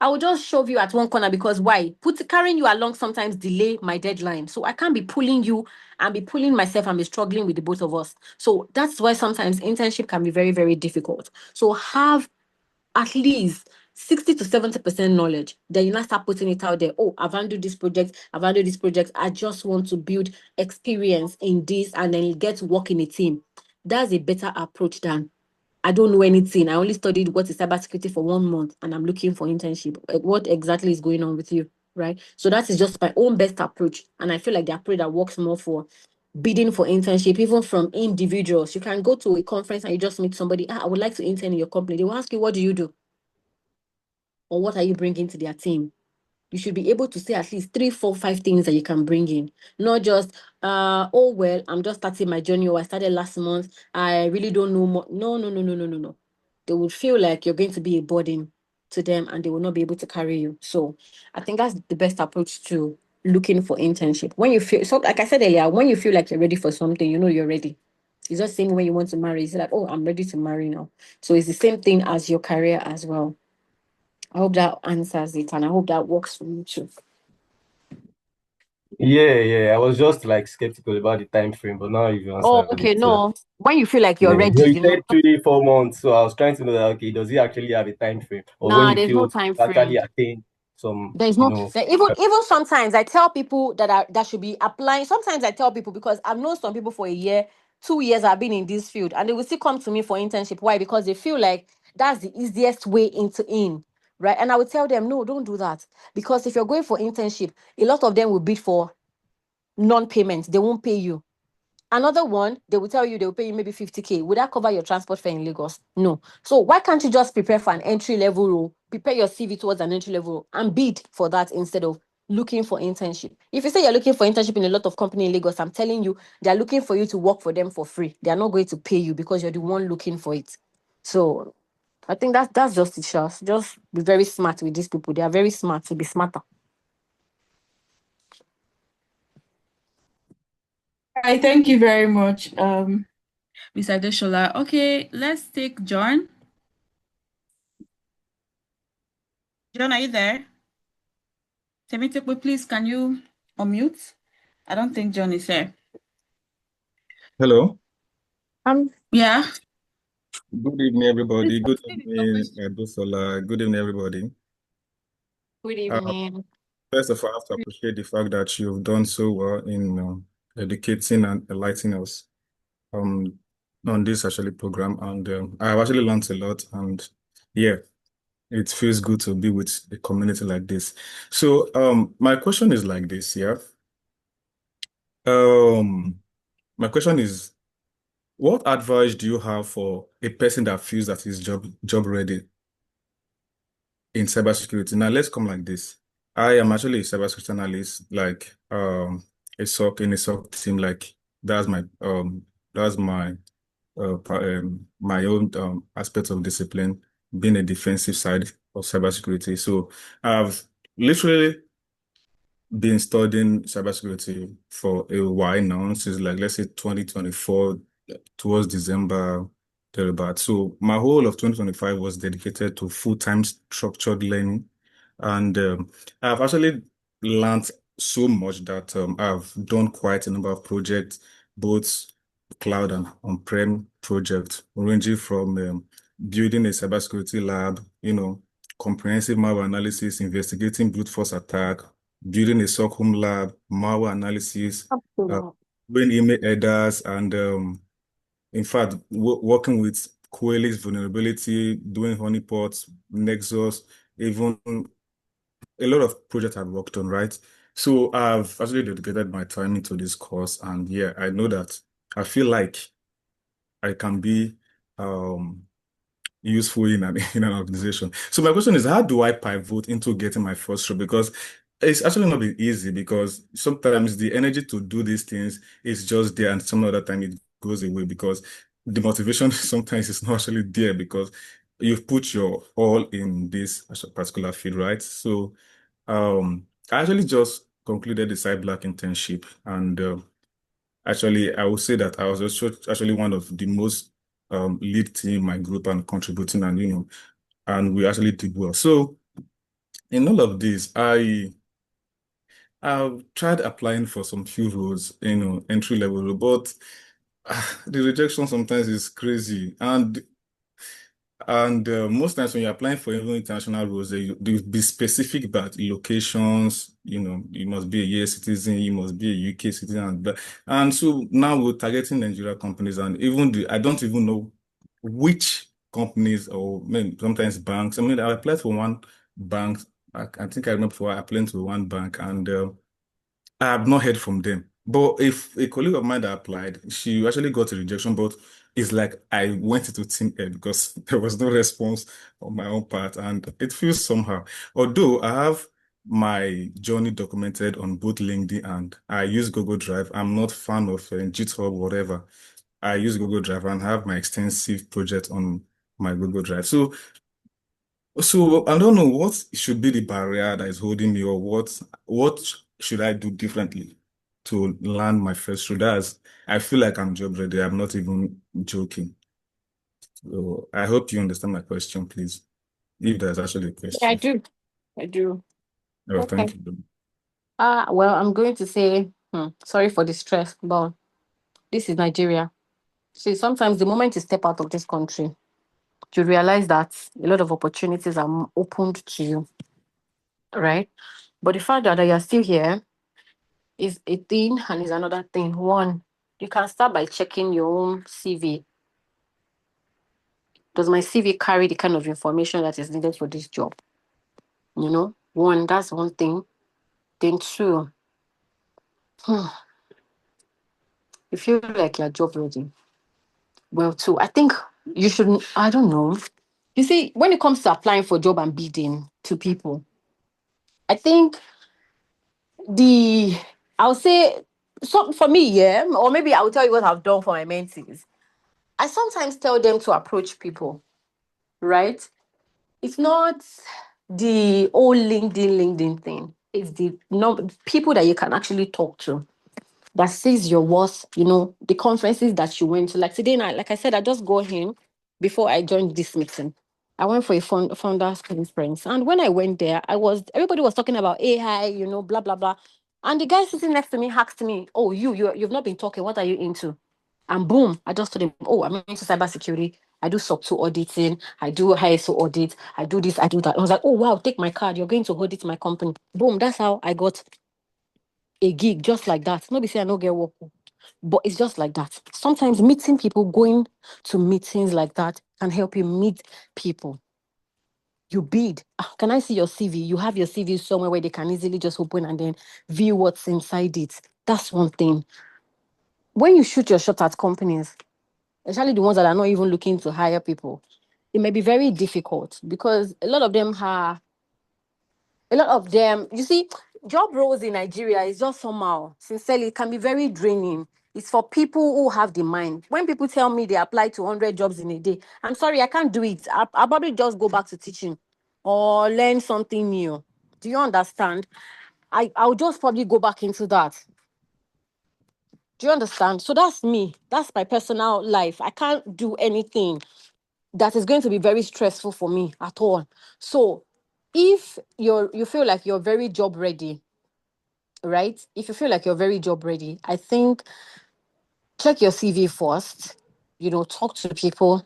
I will just shove you at one corner because why? Carrying you along sometimes delay my deadline. So I can't be pulling you and be pulling myself and be struggling with the both of us. So that's why sometimes internship can be very, very difficult. So have at least 60 to 70% knowledge. Then you now start putting it out there. Oh, I've handled this project. I've handled this project. I just want to build experience in this and then get to work in a team. That's a better approach than I don't know anything. I only studied what is cybersecurity for 1 month and I'm looking for internship. What exactly is going on with you? Right. So that is just my own best approach. And I feel like the approach that works more for bidding for internship, even from individuals. You can go to a conference and you just meet somebody. I would like to intern in your company. They will ask you, what do you do? Or what are you bringing to their team? You should be able to say at least 3, 4, 5 things that you can bring in. Not just, oh, well, I'm just starting my journey, or I started last month. I really don't know more. No, no, no, no, no, no, no. They would feel like you're going to be a burden to them and they will not be able to carry you. So I think that's the best approach to looking for internship. When you feel, so like I said earlier, when you feel like you're ready for something, you know you're ready. It's just saying when you want to marry, it's like, oh, I'm ready to marry now. So it's the same thing as your career as well. I hope that answers it and I hope that works for you too. Yeah. I was just like skeptical about the time frame, but now you've Oh, answered okay. it. So No, when you feel like you're yeah, ready, you you know. said 3, 4 months, so I was trying to know that okay, does it actually have a time frame, or when Nah, you there's no feel time you actually frame. attain some, There's no even sometimes I tell people that should be applying. Sometimes I tell people because I've known some people for a year, 2 years I've been in this field, and they will still come to me for internship. Why? Because they feel like that's the easiest way in, right? And I would tell them, no, don't do that. Because if you're going for internship, a lot of them will bid for non-payment. They won't pay you. Another one, they will tell you they will pay you maybe 50K. Would that cover your transport fare in Lagos? No. So why can't you just prepare for an entry level role, prepare your CV towards an entry level role and bid for that instead of looking for internship? If you say you're looking for internship in a lot of company in Lagos, I'm telling you, they're looking for you to work for them for free. They're not going to pay you because you're the one looking for it. So I think that's just it, Charles. Just be very smart with these people. They are very smart, to be smarter. All right, thank you very much, Ms. Adesola. Okay, let's take John. John, are you there? Temitope, please, can you unmute? I don't think John is here. Hello. Yeah. Good evening, everybody. Good Please, evening, Adesola. Good evening, everybody. Good evening. First of all, I have to appreciate the fact that you've done so well in educating and enlightening us on this actually program. And I've actually learned a lot. And yeah, it feels good to be with a community like this. So my question is like this, yeah. My question is, what advice do you have for a person that feels that he's job ready in cybersecurity? Now let's come like this. I am actually a cybersecurity analyst, like a SOC in a SOC team. Like that's my own aspect of discipline, being a defensive side of cybersecurity. So I've literally been studying cybersecurity for a while now, since like let's say 2024 towards December thereabout. So my whole of 2025 was dedicated to full-time structured learning, and I've actually learned so much that I've done quite a number of projects, both cloud and on-prem projects, ranging from building a cybersecurity lab, comprehensive malware analysis, investigating brute force attack, building a SOC home lab, malware analysis, doing email headers, and in fact, working with Coalix vulnerability, doing honeypots, Nexus, even a lot of projects I've worked on, right? So I've actually dedicated my time into this course, and yeah, I know that I feel like I can be useful in an in an organization. So my question is, how do I pivot into getting my first job? Because it's actually not been easy, because sometimes the energy to do these things is just there, and some other time it goes away because the motivation sometimes is not actually there because you've put your all in this particular field, right? So I actually just concluded the Black internship, and actually, I would say that I was also actually one of the most lead team in my group and contributing, and and we actually did well. So in all of this, I've tried applying for some few roles, entry level, but the rejection sometimes is crazy. And most times when you're applying for even international roles, they be specific about locations. You must be a US citizen, you must be a UK citizen, and so now we're targeting Nigeria companies, and I don't even know which companies or sometimes banks. I mean, I applied for one bank. I think I remember before I applied to one bank, and I have not heard from them. But if a colleague of mine that applied, she actually got a rejection, but it's like I went into team air because there was no response on my own part, and it feels somehow. Although I have my journey documented on both LinkedIn and I use Google Drive. I'm not fan of GitHub, whatever. I use Google Drive and have my extensive project on my Google Drive. So I don't know what should be the barrier that is holding me, or what should I do differently to land my first role. I feel like I'm job ready. I'm not even joking. So I hope you understand my question, please. If there's actually a Yeah, I question. do. I do. Oh, Okay. thank you. Well, I'm going to say, sorry for the stress, but this is Nigeria. See, sometimes the moment you step out of this country, you realize that a lot of opportunities are opened to you, right? But the fact that you're still here is a thing and is another thing. One, you can start by checking your own CV. Does my CV carry the kind of information that is needed for this job? One, that's one thing. Then two, you feel like you're job ready. Well, two, I think you shouldn't, I don't know. You see, when it comes to applying for job and bidding to people, I think I'll say, so for me, yeah, or maybe I'll tell you what I've done for my mentees. I sometimes tell them to approach people, right? It's not the old LinkedIn thing. It's the people that you can actually talk to, that sees your worth, the conferences that you went to. Like today night, like I said, I just got in before I joined this meeting. I went for a founders conference. And when I went there, everybody was talking about AI, blah, blah, blah. And the guy sitting next to me asked me, oh, you've not been talking. What are you into? And boom, I just told him, oh, I'm into cybersecurity. I do SOC 2 auditing. I do ISO audit. I do this, I do that. I was like, oh, wow, take my card. You're going to audit my company. Boom, that's how I got a gig, just like that. Nobody say I don't get work, but it's just like that. Sometimes meeting people, going to meetings like that can help you meet people. You bid. Can I see your CV? You have your CV somewhere where they can easily just open and then view what's inside it. That's one thing. When you shoot your shot at companies, especially the ones that are not even looking to hire people, it may be very difficult because a lot of them, you see, job roles in Nigeria is just somehow, sincerely, it can be very draining. It's for people who have the mind. When people tell me they apply to 100 jobs in a day, I'm sorry, I can't do it. I'll probably just go back to teaching or learn something new. Do you understand? I'll just probably go back into that. Do you understand? So that's me. That's my personal life. I can't do anything that is going to be very stressful for me at all. So if you feel like you're very job ready, right? If you feel like you're very job ready, I think check your CV first. Talk to people,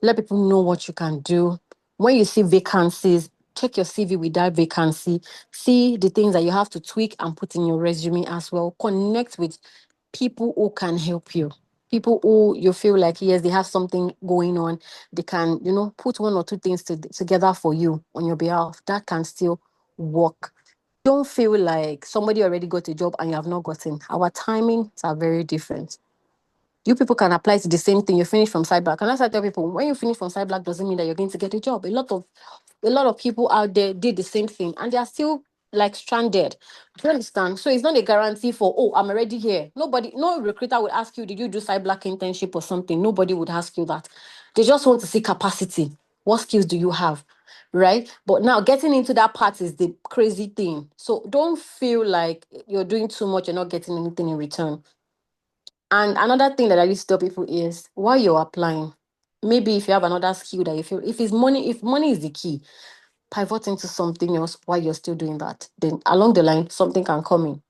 let people know what you can do. When you see vacancies, check your CV with that vacancy. See the things that you have to tweak and put in your resume as well. Connect with people who can help you. People who you feel like, yes, they have something going on. They can, put one or two things together for you on your behalf. That can still work. Don't feel like somebody already got a job and you have not gotten. Our timings are very different. You people can apply to the same thing. You finish from Cyber. Can I tell people, when you finish from Cyber doesn't mean that you're going to get a job. A lot of people out there did the same thing and they are still like stranded. Do you understand? So it's not a guarantee for, oh, I'm already here. No recruiter would ask you, did you do Cyber internship or something? Nobody would ask you that. They just want to see capacity. What skills do you have? Right? But now getting into that part is the crazy thing. So don't feel like you're doing too much and not getting anything in return. And another thing that I used to tell people is while you're applying, maybe if you have another skill that you feel, if money is the key, pivot into something else while you're still doing that. Then along the line, something can come in.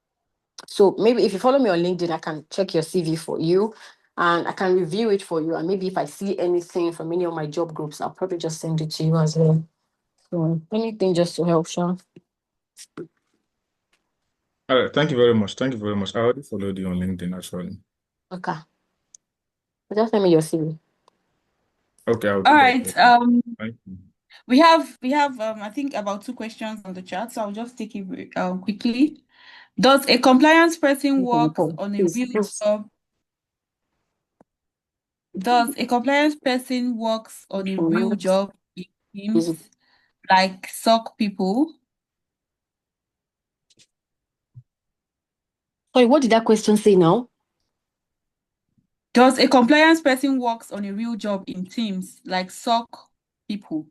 So maybe if you follow me on LinkedIn, I can check your CV for you and I can review it for you. And maybe if I see anything from any of my job groups, I'll probably just send it to you as well. So anything just to help, Sean. All right, thank you very much. Thank you very much. I already followed you on LinkedIn actually. Okay. Just send me your CV. Okay, I'll All do right. that. Thank you. We have I think about 2 questions on the chat, so I'll just take it quickly. Does a compliance person work on a Please, real please. job? Does a compliance person works on a real job in teams like SOC people? Sorry, what did that question say now? Does a compliance person works on a real job in teams like SOC people?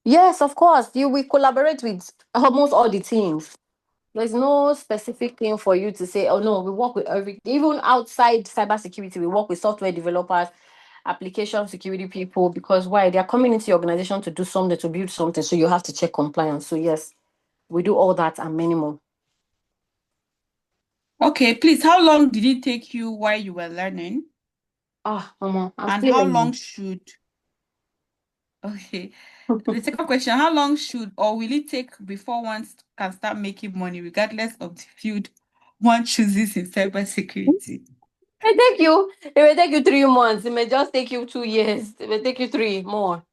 Yes, of course. You will collaborate with almost all the teams. There's no specific thing for you to say, oh no, we work with even outside cybersecurity, we work with software developers, application security people, because why? They are coming into your organization to do something, to build something. So you have to check compliance. So yes, we do all that and many more. Okay, please, how long did it take you while you were learning? I'm And still how learning. long should Okay. The second question, how long should or will it take before one can start making money, regardless of the field one chooses in cybersecurity? It may take you 3 months. It may just take you 2 years. It may take you 3 more,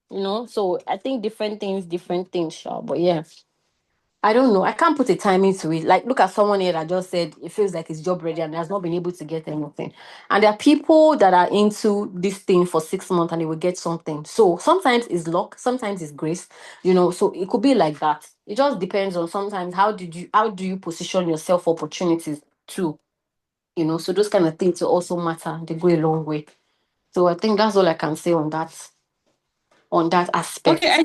So I think different things, sure. But yeah, I don't know. I can't put a timing to it. Like, look at someone here that just said it feels like he's job ready and has not been able to get anything. And there are people that are into this thing for 6 months and they will get something. So sometimes it's luck, sometimes it's grace, So it could be like that. It just depends on sometimes how do you position yourself for opportunities too, So those kind of things will also matter. They go a long way. So I think that's all I can say on that aspect. Okay,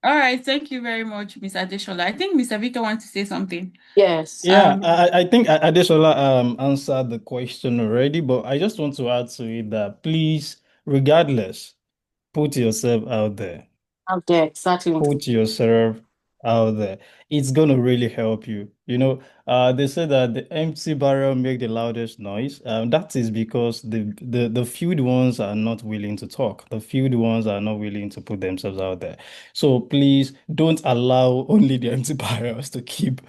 all right, thank you very much, Ms. Adesola. I think Mr. Victor wants to say something. Yes. Yeah, I think Adesola answered the question already, but I just want to add to it that please, regardless, put yourself out there. Out there, exactly. Put yourself out there. It's going to really help you. They say that the empty barrel make the loudest noise. That is because the few ones are not willing to talk. The few ones are not willing to put themselves out there. So please don't allow only the empty barrels to keep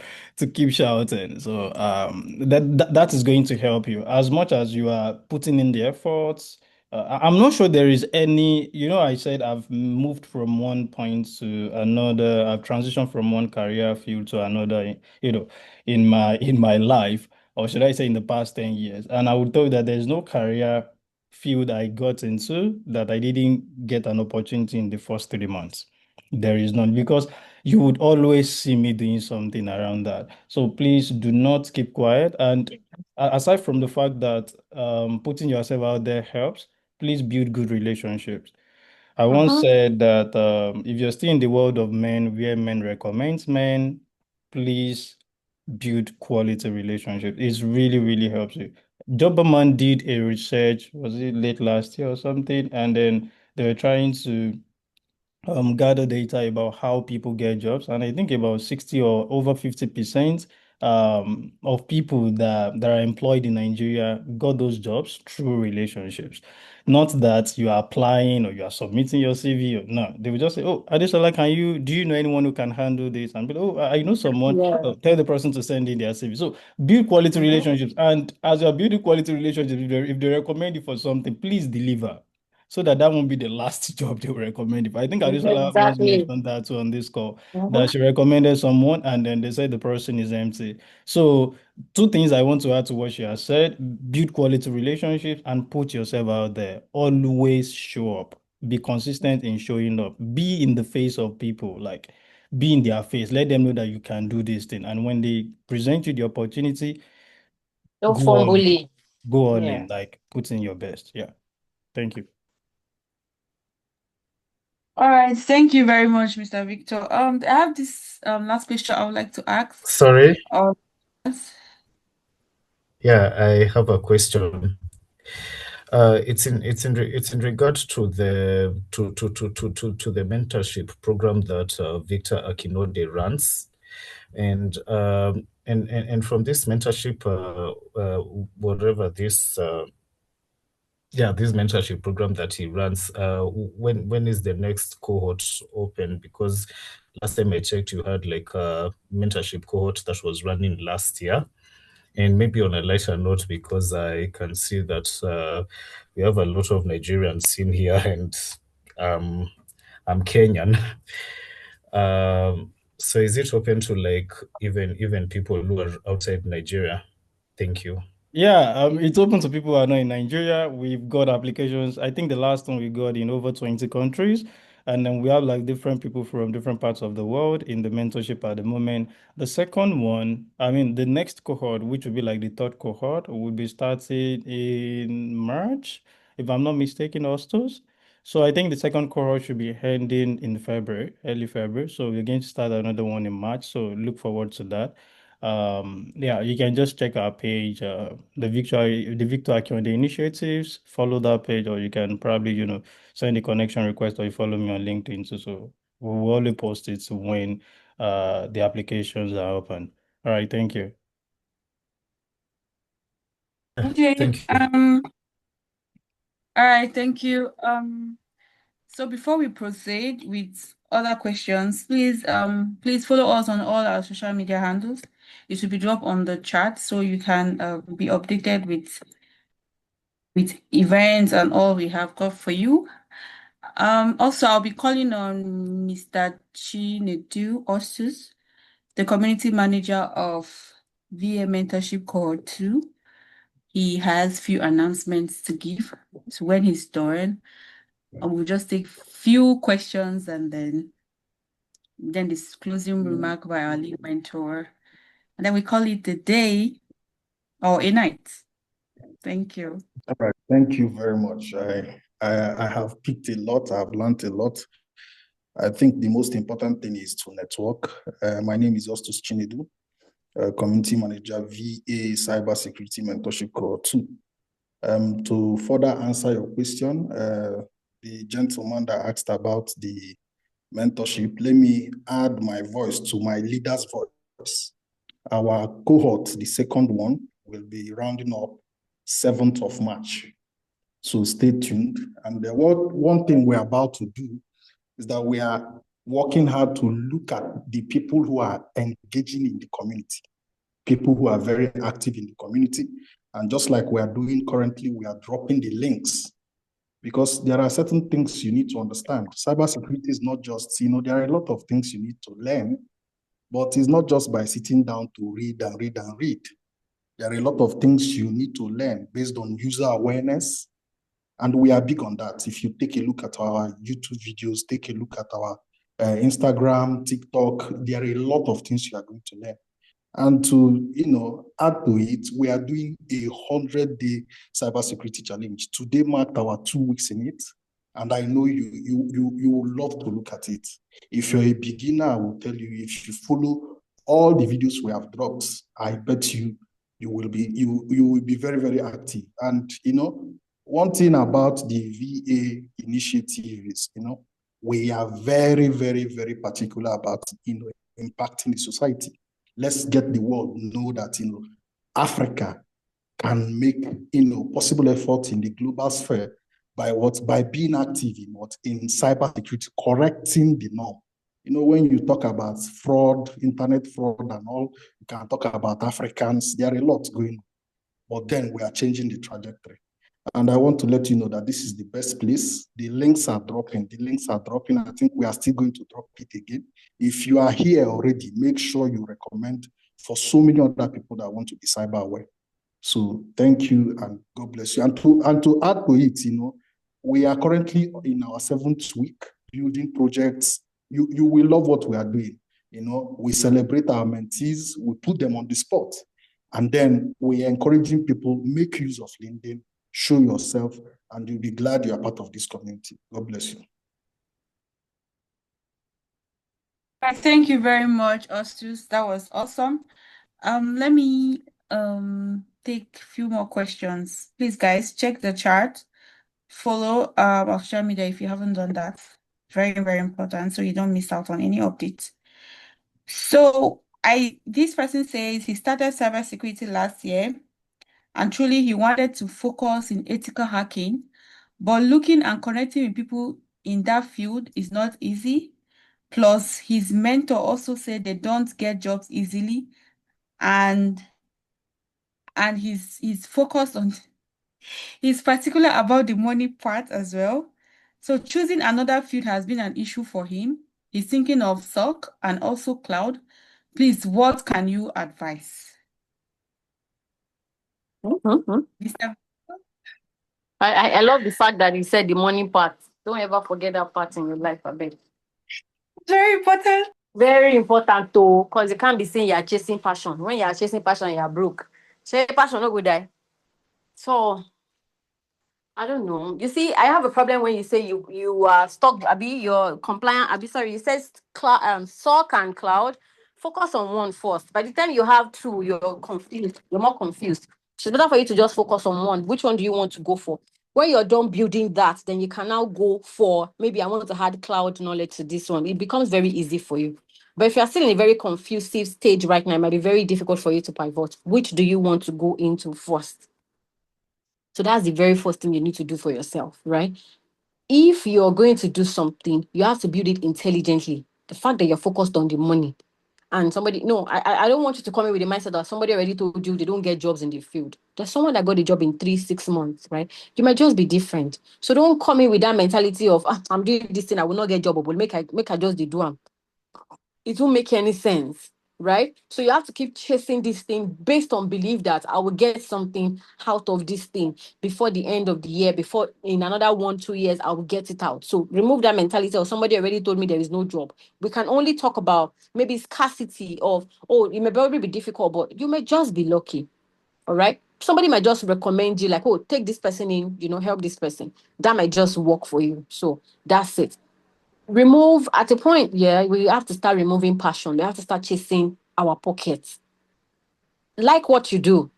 shouting. So that is going to help you as much as you are putting in the efforts. I'm not sure there is any, I said I've moved from one point to another. I've transitioned from one career field to another, in my life, or should I say in the past 10 years. And I would tell you that there's no career field I got into that I didn't get an opportunity in the first 3 months. There is none because you would always see me doing something around that. So please do not keep quiet. And aside from the fact that putting yourself out there helps, please build good relationships. I once said that if you're still in the world of men where men recommend men, please build quality relationships. It really, really helps you. Doberman did a research, was it late last year or something? And then they were trying to gather data about how people get jobs, and I think about 60 or over 50% of people that are employed in Nigeria got those jobs through relationships. Not that you are applying or you are submitting your CV. Or, no, they will just say, "Oh, Adesola, do you know anyone who can handle this?" And be like, "Oh, I know someone." Yeah. Tell the person to send in their CV. So build quality relationships, and as you're building quality relationships, if they recommend you for something, please deliver so that won't be the last job they will recommend. If I think Adesola once Exactly. mentioned that too on this call, that she recommended someone and then they said the person is empty. So 2 things I want to add to what she has said: build quality relationships and put yourself out there. Always show up. Be consistent in showing up. Be in the face of people, like be in their face. Let them know that you can do this thing. And when they present you the opportunity, No go all fun in. bully. Go all Yeah. in, like put in your best. Yeah. Thank you. All right, thank you very much, Mr. Victor. I have this last question I would like to ask. Sorry. Yes. Yeah, I have a question. It's in regards to the mentorship program that Victor Akinode runs, and from this mentorship, whatever this this mentorship program that he runs, when is the next cohort open? Because last time I checked, you had like a mentorship cohort that was running last year. And maybe on a lighter note, because I can see that we have a lot of Nigerians in here, and I'm Kenyan. So is it open to like even people who are outside Nigeria? Thank you. Yeah, it's open to people who are not in Nigeria. We've got applications. I think the last one we got in over 20 countries. And then we have like different people from different parts of the world in the mentorship at the moment. The second one, I mean, the next cohort, which will be like the third cohort, will be started in March, if I'm not mistaken, Hostos. So I think the second cohort should be ending in February, early February. So we're going to start another one in March. So look forward to that. Yeah, you can just check our page, the Victor Akinwande Initiatives, follow that page, or you can probably, send a connection request, or you follow me on LinkedIn too. So we'll only post it when the applications are open. All right, thank you. Okay. Thank you. All right, thank you. So before we proceed with other questions, please follow us on all our social media handles. It should be dropped on the chat so you can be updated with events and all we have got for you. Also, I'll be calling on Mr. Chinedu Osus, the community manager of VA Mentorship Cohort 2. He has few announcements to give. So when he's done, we'll just take few questions and then this closing remark by our lead mentor. And then we call it a day or a night. Thank you. All right, thank you very much. I have picked a lot, I've learned a lot. I think the most important thing is to network. My name is Justus Chinedu, Community Manager, VA Cybersecurity Mentorship Cohort 2. To further answer your question, the gentleman that asked about the mentorship, let me add my voice to my leader's voice. Our cohort, the second one, will be rounding up 7th of March. So stay tuned. And one thing we're about to do is that we are working hard to look at the people who are engaging in the community, people who are very active in the community. And just like we are doing currently, we are dropping the links because there are certain things you need to understand. Cybersecurity is not just, there are a lot of things you need to learn, but it's not just by sitting down to read and read and read. There are a lot of things you need to learn based on user awareness, and we are big on that. If you take a look at our YouTube videos, take a look at our Instagram, TikTok, there are a lot of things you are going to learn. And to, add to it, we are doing a 100-day cybersecurity challenge. Today marked our 2 weeks in it. And I know you will love to look at it. If you're a beginner, I will tell you, if you follow all the videos we have dropped, I bet you will be very, very active. And one thing about the VA initiative is, we are very, very, very particular about impacting the society. Let's get the world know that Africa can make possible efforts in the global sphere by being active in cybersecurity, correcting the norm. When you talk about fraud, internet fraud and all, you can talk about Africans. There are a lot going on, but then we are changing the trajectory. And I want to let you know that this is the best place. The links are dropping. I think we are still going to drop it again. If you are here already, make sure you recommend for so many other people that want to be cyber aware. So thank you and God bless you. And to add to it, we are currently in our 7th week building projects. You will love what we are doing. We celebrate our mentees, we put them on the spot. And then we are encouraging people, make use of LinkedIn, show yourself, and you'll be glad you are part of this community. God bless you. Thank you very much, Ostus. That was awesome. Let me take a few more questions. Please, guys, check the chat. Follow our social media if you haven't done that. Very, very important, so you don't miss out on any updates. So this person says he started cybersecurity last year, and truly he wanted to focus in ethical hacking, but looking and connecting with people in that field is not easy. Plus, his mentor also said they don't get jobs easily, and he's focused on he's particular about the money part as well. So choosing another field has been an issue for him. He's thinking of SOC and also cloud. Please, what can you advise? Mr. I love the fact that he said the money part. Don't ever forget that part in your life, I bet. Very important. Very important too, because you can't be saying you are chasing passion. When you are chasing passion, you are broke. Say passion no go die. So I don't know. You see, I have a problem when you say you are stuck. Abi, you're compliant. Abi, sorry, it says SOC and cloud. Focus on one first. By the time you have two, you're confused. You're more confused. So it's better for you to just focus on one. Which one do you want to go for? When you're done building that, then you can now go for maybe I want to add cloud knowledge to this one. It becomes very easy for you. But if you're still in a very confusive stage right now, it might be very difficult for you to pivot. Which do you want to go into first? So that's the very first thing you need to do for yourself, right? If you're going to do something, you have to build it intelligently. The fact that you're focused on the money and I don't want you to come in with the mindset that somebody already told you they don't get jobs in the field. There's someone that got a job in 3-6 months, right? You might just be different. So don't come in with that mentality of I'm doing this thing, I will not get job, but make I just do them. It won't make any sense, right? So you have to keep chasing this thing based on belief that I will get something out of this thing before the end of the year, before in another 1-2 years, I will get it out. So remove that mentality of somebody already told me there is no job. We can only talk about maybe scarcity of, it may probably be difficult, but you may just be lucky. All right. Somebody might just recommend you like, take this person in, help this person. That might just work for you. So that's it. Remove at a point, we have to start removing passion. We have to start chasing our pockets. Like what you do.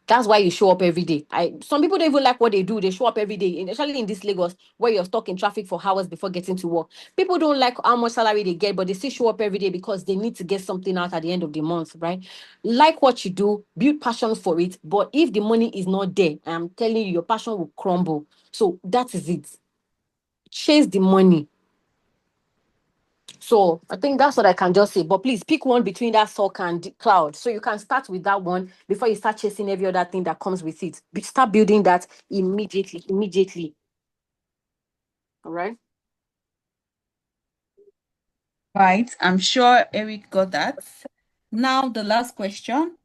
That's why you show up every day. Some people don't even like what they do. They show up every day, especially in this Lagos where you're stuck in traffic for hours before getting to work. People don't like how much salary they get, but they still show up every day because they need to get something out at the end of the month, right? Like what you do, build passion for it. But if the money is not there, I'm telling you, your passion will crumble. So that is it. Chase the money. So I think that's what I can just say. But please pick one between that SOC and cloud. So you can start with that one before you start chasing every other thing that comes with it. Start building that immediately. All right. Right. I'm sure Eric got that. Now the last question.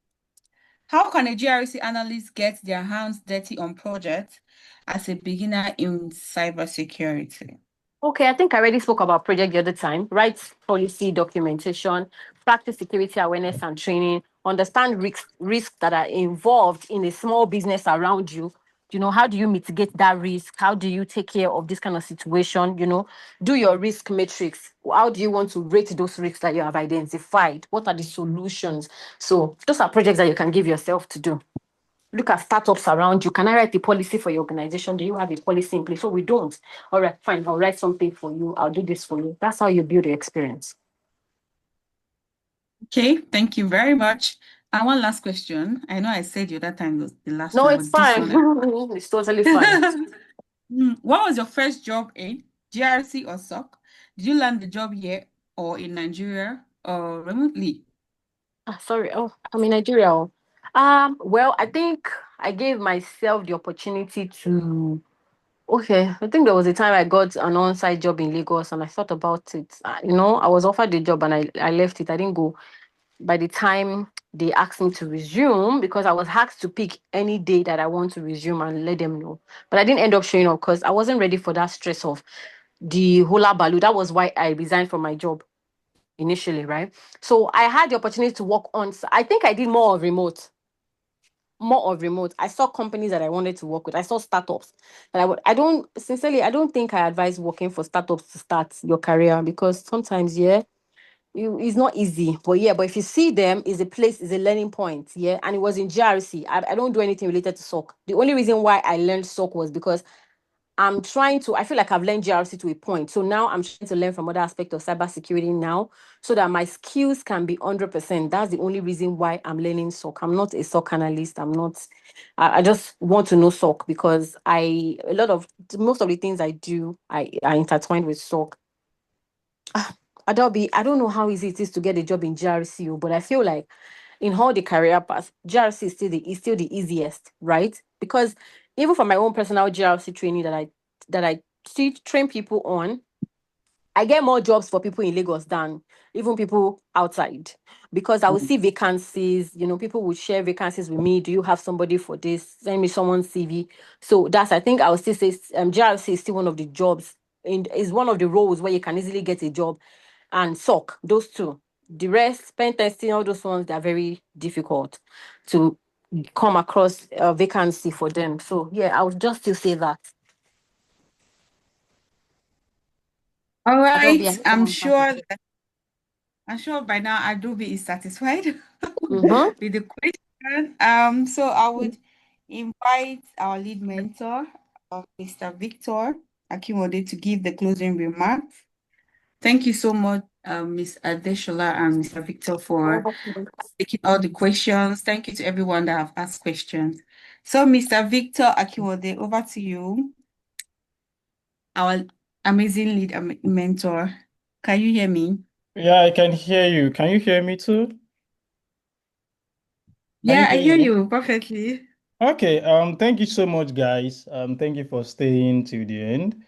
How can a GRC analyst get their hands dirty on projects as a beginner in cybersecurity? Okay, I think I already spoke about project the other time. Write policy documentation, practice security awareness and training, understand risks that are involved in a small business around you. How do you mitigate that risk? How do you take care of this kind of situation? Do your risk matrix. How do you want to rate those risks that you have identified? What are the solutions? So those are projects that you can give yourself to do. Look at startups around you. Can I write the policy for your organization? Do you have a policy in place? So we don't. All right, fine. I'll write something for you. I'll do this for you. That's how you build the experience. Okay, thank you very much. And one last question. I know I said the other time was the last No, one. it's fine. It's totally fine. What was your first job in? GRC or SOC? Did you land the job here or in Nigeria or remotely? Sorry. Oh, I'm in Nigeria. Well, I think I gave myself the opportunity to. Okay, I think there was a time I got an on-site job in Lagos and I thought about it. I was offered the job and I left it. I didn't go. By the time they asked me to resume, because I was asked to pick any day that I want to resume and let them know. But I didn't end up showing up because I wasn't ready for that stress of the hula baloo. That was why I resigned from my job initially, right? So I had the opportunity to work on. I think I did more of remote. I saw companies that I wanted to work with. I saw startups that I don't think I advise working for startups to start your career because sometimes, it's not easy, but yeah, but if you see them, is a place, is a learning point. Yeah. And it was in GRC. I don't do anything related to SOC. The only reason why I learned SOC was because I feel like I've learned GRC to a point. So now I'm trying to learn from other aspects of cybersecurity now so that my skills can be 100%. That's the only reason why I'm learning SOC. I'm not a SOC analyst. I just want to know SOC because most of the things I do, I intertwined with SOC. Adobe, I don't know how easy it is to get a job in GRC, but I feel like in all the career paths, GRC is still the easiest, right? Because even for my own personal GRC training that I still train people on, I get more jobs for people in Lagos than even people outside. Because I will see vacancies, people will share vacancies with me. Do you have somebody for this? Send me someone's CV. So I think I will still say GRC is still one of the jobs, is one of the roles where you can easily get a job, and SOC, those two. The rest, pen testing, all those ones, they're very difficult to come across a vacancy for them. So yeah, I would just still say that. All Adobe, right. I'm sure by now Adobe is satisfied with the question. So I would invite our lead mentor, Mr. Victor Akimode, to give the closing remarks. Thank you so much, Ms. Adesola and Mr. Victor, for taking all the questions. Thank you to everyone that have asked questions. So, Mr. Victor Akimode, over to you, our amazing lead mentor. Can you hear me? Yeah, I can hear you. Can you hear me too? Yeah, I hear you perfectly. Okay, thank you so much, guys. Thank you for staying till the end.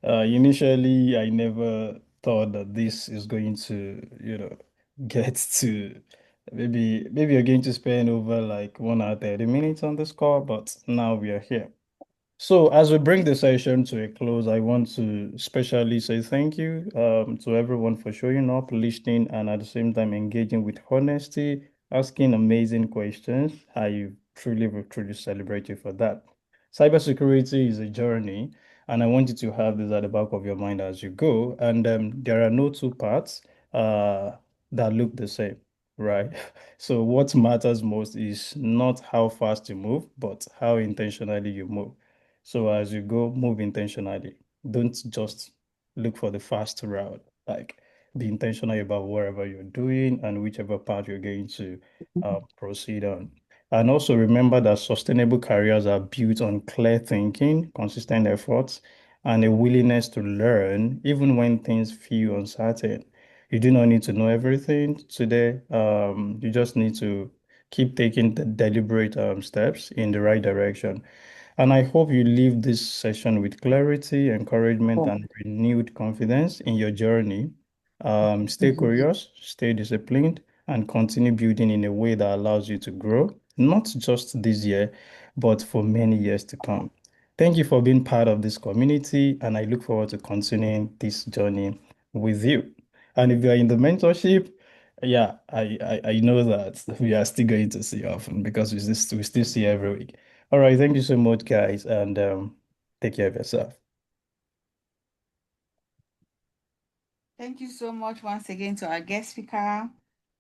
Initially, I never thought that this is going to, get to maybe you're going to spend over like 1 hour 30 minutes on this call, but now we are here. So as we bring the session to a close, I want to especially say thank you to everyone for showing up, listening, and at the same time engaging with honesty, asking amazing questions. I truly celebrate you for that. Cybersecurity is a journey, and I want you to have this at the back of your mind as you go. And there are no two paths that look the same, right? So what matters most is not how fast you move, but how intentionally you move. So as you go, move intentionally. Don't just look for the fast route. Like be intentional about whatever you're doing and whichever path you're going to proceed on. And also remember that sustainable careers are built on clear thinking, consistent efforts, and a willingness to learn even when things feel uncertain. You do not need to know everything today. You just need to keep taking the deliberate steps in the right direction. And I hope you leave this session with clarity, encouragement, and renewed confidence in your journey. Stay curious, stay disciplined, and continue building in a way that allows you to grow, not just this year, but for many years to come. Thank you for being part of this community, and I look forward to continuing this journey with you. And if you are in the mentorship, yeah, I know that we are still going to see often because we still see every week. All right, thank you so much, guys, and take care of yourself. Thank you so much once again to our guest speaker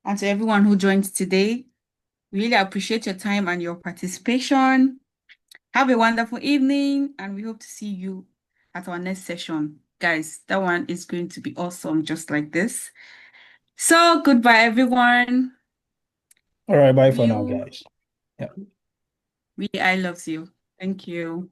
and to everyone who joined today. We really appreciate your time and your participation. Have a wonderful evening, and we hope to see you at our next session. Guys, that one is going to be awesome, just like this. So, goodbye, everyone. All right, bye for now, guys. Yeah. VA loves you. Thank you.